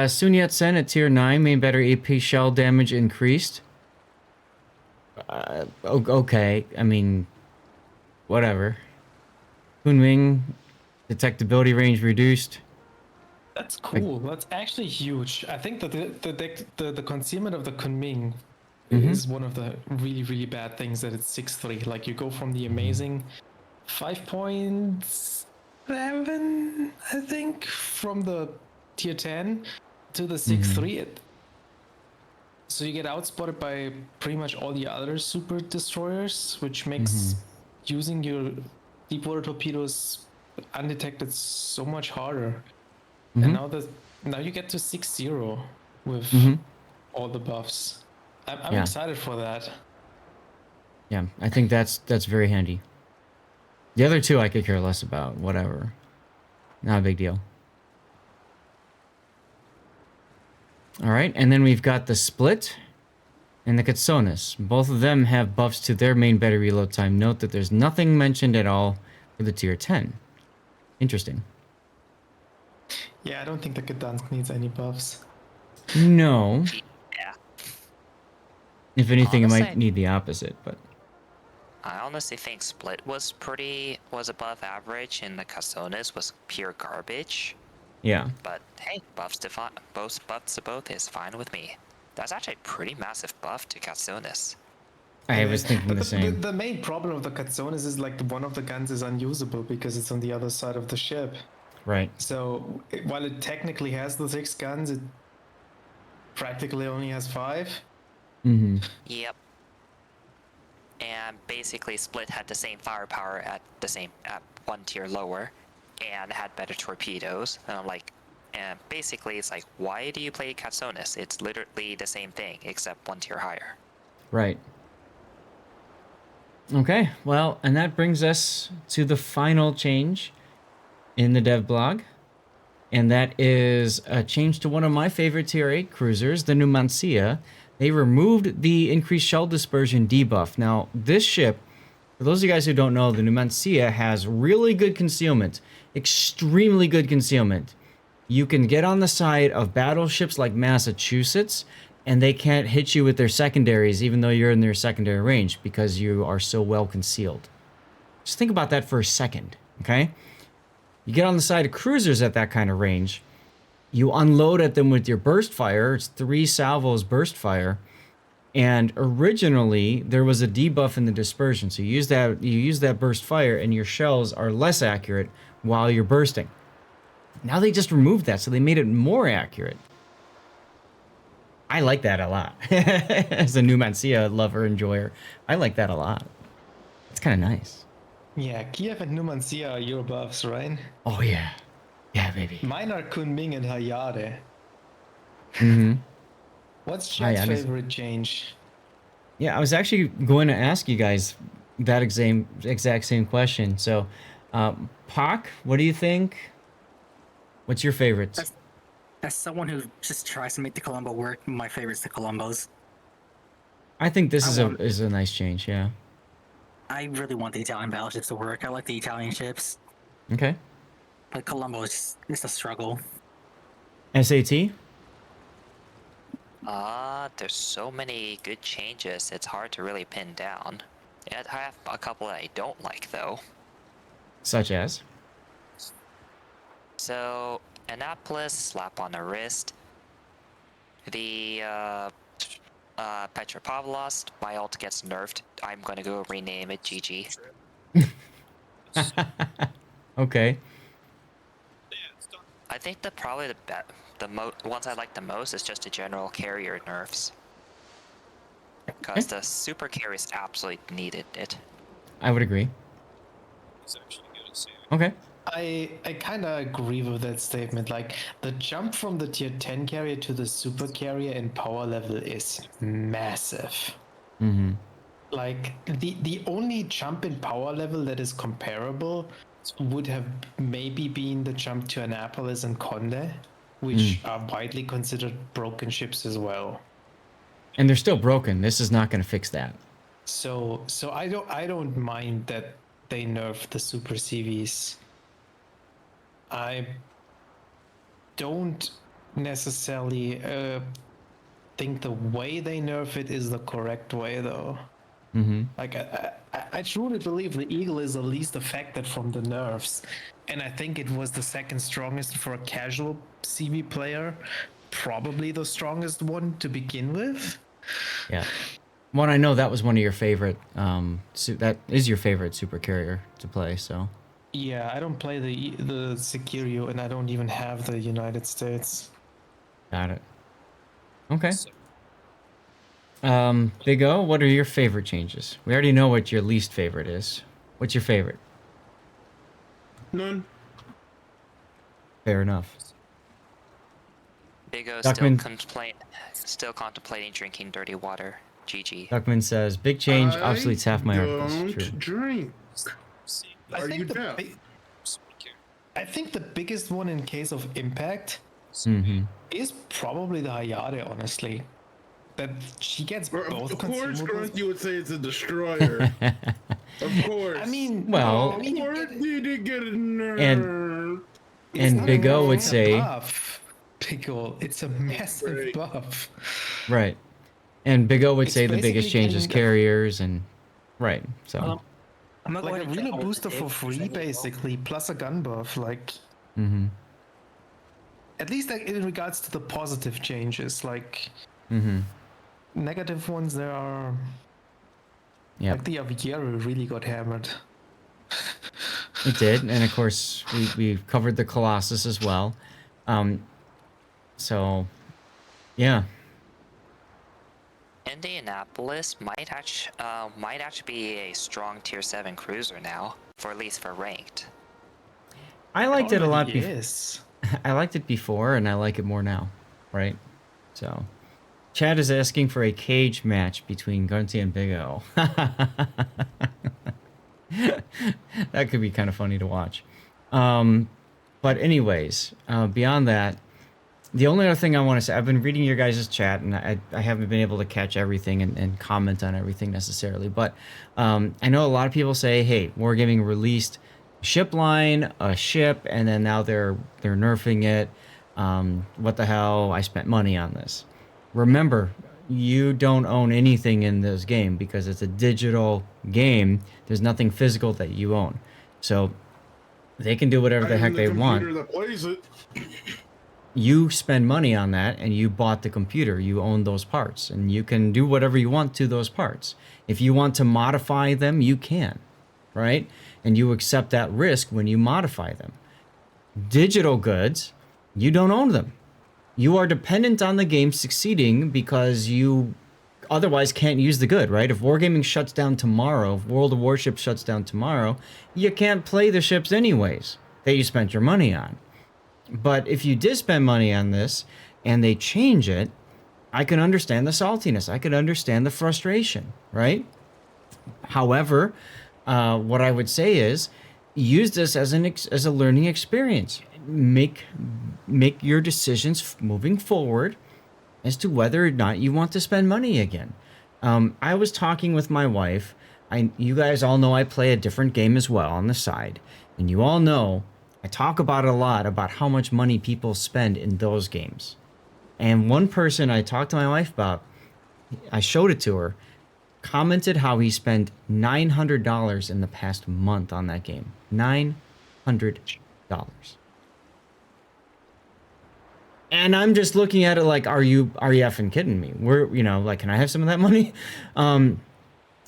Soon Yat-Sen at tier 9. Main battery AP shell damage increased. Okay. I mean, whatever. Kunming. Detectability range reduced. That's cool. That's actually huge. I think that the concealment of the Kunming is one of the really, really bad things that it's 6-3. Like you go from the amazing 5.7, I think, from the tier 10 to the 6-3. So you get outspotted by pretty much all the other super destroyers, which makes using your deep water torpedoes undetected so much harder. And now you get to 6-0 with all the buffs. I'm excited for that. Yeah, I think that's very handy. The other two I could care less about. Whatever. Not a big deal. Alright, and then we've got the Split and the Katsonis. Both of them have buffs to their main battery reload time. Note that there's nothing mentioned at all for the tier 10. Interesting. Yeah, I don't think the Gdansk needs any buffs. No. Yeah. If anything, Honestly, it might need the opposite, but... I honestly think Split was above average and the Katsonis was pure garbage. Yeah. But hey, buffs to both is fine with me. That's actually a pretty massive buff to Katsonis. I was thinking the same. The main problem of the Katsonis is like one of the guns is unusable because it's on the other side of the ship. Right. So while it technically has the 6 guns, it practically only has 5. Yep. And basically Split had the same firepower at one tier lower and had better torpedoes. And I'm like, and basically it's like, why do you play Katsonis? It's literally the same thing except one tier higher. Right. Okay, well, and that brings us to the final change in the dev blog, and that is a change to one of my favorite tier 8 cruisers, the Numancia. They removed the increased shell dispersion debuff. Now, this ship, for those of you guys who don't know, the Numancia has really good concealment, extremely good concealment. You can get on the side of battleships like Massachusetts, and they can't hit you with their secondaries even though you're in their secondary range because you are so well concealed. Just think about that for a second, okay? You get on the side of cruisers at that kind of range, you unload at them with your burst fire. It's 3 salvos burst fire, and originally there was a debuff in the dispersion. So you use that burst fire, and your shells are less accurate while you're bursting. Now they just removed that, so they made it more accurate. I like that a lot. As a Numancia lover, enjoyer, I like that a lot. It's kind of nice. Yeah, Kiev and Numancia are your buffs, right? Oh, yeah. Yeah, baby. Mine are Kunming and Hayate. Mm-hmm. What's Chat's Hayate's- favorite change? Yeah, I was actually going to ask you guys that exact same question. So, Pak, what do you think? What's your favorites? As someone who just tries to make the Colombo work, my favorite's the Colombos. I think this is a nice change. Yeah. I really want the Italian battleships to work. I like the Italian ships. Okay. But Colombo is a struggle. SAT. There's so many good changes, it's hard to really pin down. I have a couple that I don't like, though. Such as. So, Annapolis, slap on the wrist. The, Petropovalovsk, my ult gets nerfed. I'm gonna go rename it GG. Okay. I think probably the ones I like the most is just the general carrier nerfs. Because the super carriers absolutely needed it. I would agree. Okay. I kind of agree with that statement. Like, the jump from the tier 10 carrier to the super carrier in power level is massive. Mm-hmm. Like, the only jump in power level that is comparable would have maybe been the jump to Annapolis and Conde, which are widely considered broken ships as well. And they're still broken. This is not going to fix that. So I don't mind that they nerf the super CVs. I don't necessarily think the way they nerf it is the correct way, though. Mm-hmm. Like, I truly believe the Eagle is the least affected from the nerfs, and I think it was the second strongest for a casual CV player, probably the strongest one to begin with. Yeah. Well, I know that was one of your favorite. That is your favorite super carrier to play. So. Yeah, I don't play the Sekiryu, and I don't even have the United States. Got it. Okay. Big O, what are your favorite changes? We already know what your least favorite is. What's your favorite? None. Fair enough. Big O Duckman- still contemplating drinking dirty water. GG. Duckman says, big change obsoletes half my articles. Don't True. drink. Are you deaf? I think the biggest one in case of impact Mm-hmm. is probably the Hayate, honestly. That she gets Of both course, consumables. Grunt, you would say it's a destroyer. Of course. I mean, Well- Of course you did get a nerf. it's and not Big O a would say- buff. Big O, it's a massive Right. buff. Right. And Big O would It's say the biggest basically change is getting the- carriers and right. So. I'm not Like going a to real check all booster the for tips, free, because I need to know. basically, plus a gun buff. Like, Mm-hmm. at least like, in regards to the positive changes, like Mm-hmm. negative ones, there are. Yeah. Like the Aviere really got hammered. It did, and of course we covered the Colossus as well. So, yeah. Indianapolis might actually be a strong tier 7 cruiser now, for at least for ranked. I liked it a lot. Already is. I liked it before, and I like it more now. Right. So, Chad is asking for a cage match between Gunty and Big O. That could be kind of funny to watch. But anyways, beyond that, the only other thing I want to say, I've been reading your guys' chat, and I haven't been able to catch everything and comment on everything necessarily. But I know a lot of people say, hey, Wargaming released ship line, a ship, and then now they're nerfing it. What the hell? I spent money on this. Remember, you don't own anything in this game because it's a digital game. There's nothing physical that you own. So they can do whatever the heck they want. That plays it. You spend money on that and you bought the computer. You own those parts and you can do whatever you want to those parts. If you want to modify them, you can, right? And you accept that risk when you modify them. Digital goods, you don't own them. You are dependent on the game succeeding because you otherwise can't use the good, right? If Wargaming shuts down tomorrow, if World of Warships shuts down tomorrow, you can't play the ships anyways that you spent your money on. But if you did spend money on this and they change it, I can understand the saltiness. I can understand the frustration, right? However, what I would say is use this as a learning experience. Make your decisions moving forward as to whether or not you want to spend money again. I was talking with my wife. You guys all know I play a different game as well on the side, and you all know I talk about it a lot about how much money people spend in those games. And one person I talked to my wife about, I showed it to her, commented how he spent $900 in the past month on that game. $900. And I'm just looking at it like, are you effing kidding me? Like, can I have some of that money? And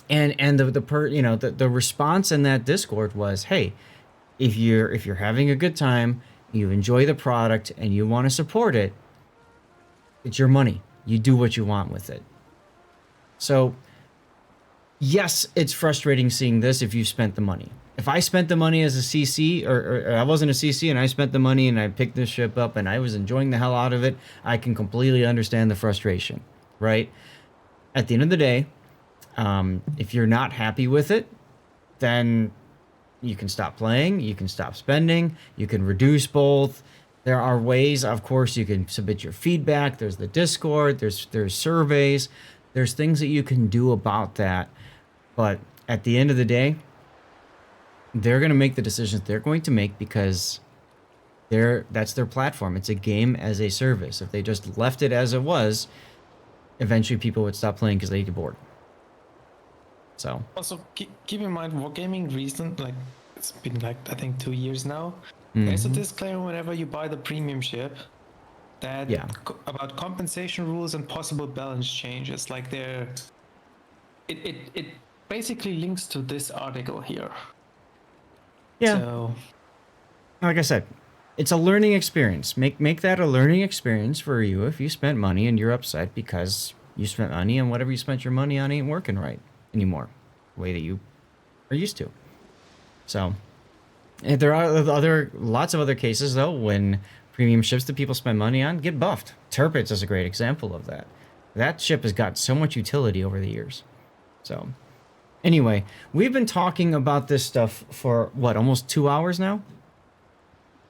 the response in that Discord was, hey, if you're having a good time, you enjoy the product, and you want to support it, it's your money. You do what you want with it. So, yes, it's frustrating seeing this if you spent the money. If I spent the money as a CC, or I wasn't a CC and I spent the money and I picked this ship up and I was enjoying the hell out of it, I can completely understand the frustration, right? At the end of the day, if you're not happy with it, then you can stop playing, you can stop spending, you can reduce both. There are ways, of course, you can submit your feedback. There's the Discord, there's surveys, there's things that you can do about that. But at the end of the day, they're going to make the decisions they're going to make because that's their platform. It's a game as a service. If they just left it as it was, eventually people would stop playing because they get bored. So also keep in mind, Wargaming recent, like it's been like I think 2 years now. There's a disclaimer whenever you buy the premium ship that about compensation rules and possible balance changes. Like it basically links to this article here. yeah, So, like I said, it's a learning experience. Make that a learning experience for you if you spent money and you're upset because you spent money and whatever you spent your money on ain't working right anymore, the way that you are used to. So, and there are lots of other cases though when premium ships that people spend money on get buffed. Tirpitz is a great example of that. That ship has got so much utility over the years. So, anyway, we've been talking about this stuff for what, almost 2 hours now?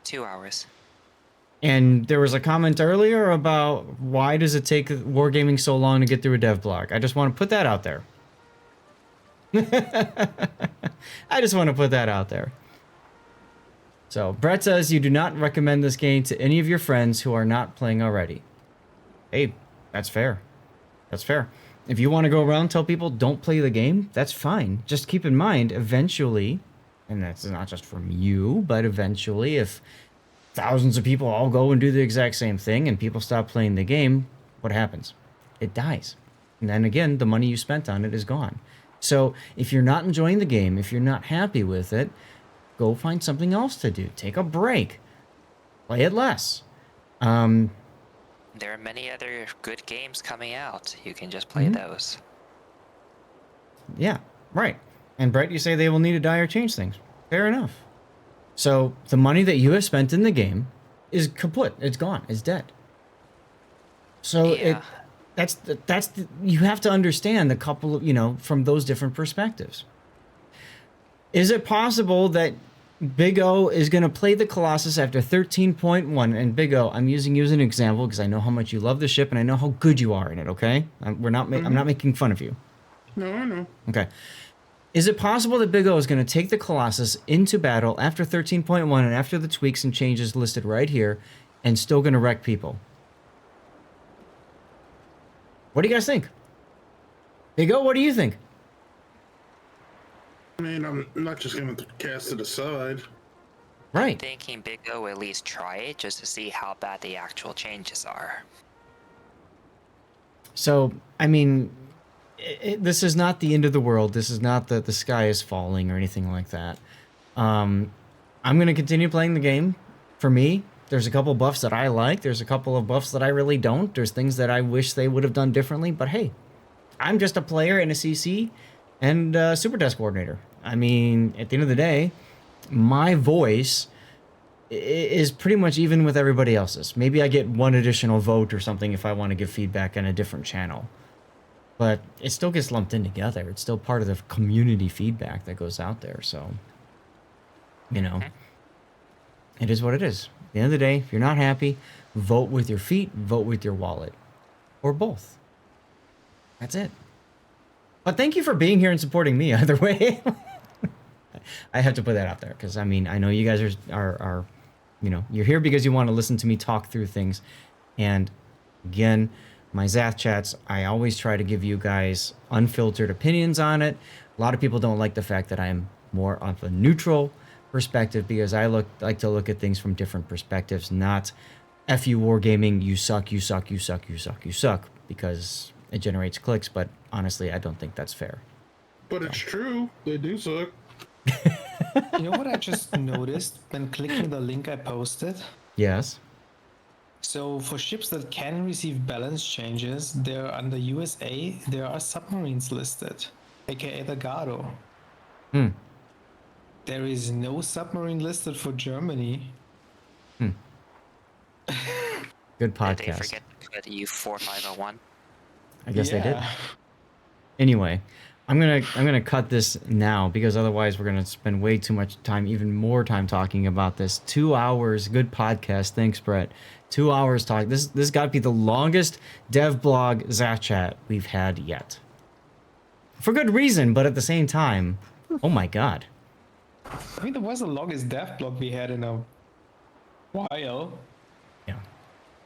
2 hours. And there was a comment earlier about why does it take Wargaming so long to get through a dev blog? I just want to put that out there. I just want to put that out there. So, Brett says you do not recommend this game to any of your friends who are not playing already. Hey, that's fair. That's fair. If you want to go around and tell people don't play the game, that's fine. Just keep in mind, eventually, and that's not just from you, but eventually, if thousands of people all go and do the exact same thing and people stop playing the game, what happens? It dies. And then again, the money you spent on it is gone. So if you're not enjoying the game, if you're not happy with it, go find something else to do. Take a break. Play it less. There are many other good games coming out. You can just play those. Yeah, right. And Brett, you say they will need to die or change things. Fair enough. So the money that you have spent in the game is kaput. It's gone. It's dead. So Yeah. you have to understand the couple of, from those different perspectives. Is it possible that Big O is going to play the Colossus after 13.1? And Big O, I'm using you as an example because I know how much you love the ship and I know how good you are in it, okay? I'm not making fun of you. No, I know. Okay. Is it possible that Big O is going to take the Colossus into battle after 13.1 and after the tweaks and changes listed right here and still going to wreck people? What do you guys think? Big O, what do you think? I mean, I'm not just going to cast it aside. Right. Thinking Big O at least try it just to see how bad the actual changes are. So, I mean, this is not the end of the world. This is not that the sky is falling or anything like that. I'm going to continue playing the game. for me, there's a couple buffs that I like. There's a couple of buffs that I really don't. There's things that I wish they would have done differently. But hey, I'm just a player and a CC and a super test coordinator. I mean, at the end of the day, my voice is pretty much even with everybody else's. Maybe I get one additional vote or something if I want to give feedback on a different channel. But it still gets lumped in together. It's still part of the community feedback that goes out there. So, you know, it is what it is. At the end of the day, if you're not happy, vote with your feet, vote with your wallet. Or both. That's it. But thank you for being here and supporting me either way. I have to put that out there because, I mean, I know you guys are, you know, you're here because you want to listen to me talk through things. And again, my Zath chats, I always try to give you guys unfiltered opinions on it. A lot of people don't like the fact that I'm more of a neutral perspective because I like to look at things from different perspectives, not F you wargaming, you suck, you suck, you suck, you suck, you suck, because it generates clicks, but honestly, I don't think that's fair. But it's true. They do suck. You know what I just noticed when clicking the link I posted? Yes. So for ships that can receive balance changes, there under USA, there are submarines listed, aka the Gado. Hmm. There is no submarine listed for Germany. Hmm. Good Did they podcast. forget to put U4501? I guess they did. Anyway, I'm gonna cut this now because otherwise we're gonna spend way too much time, even more time talking about this. 2 hours, good podcast. Thanks, Brett. 2 hours talk. This got to be the longest dev blog Zath chat we've had yet. For good reason, but at the same time, oh my god. I mean, that was the longest dev blog we had in a while.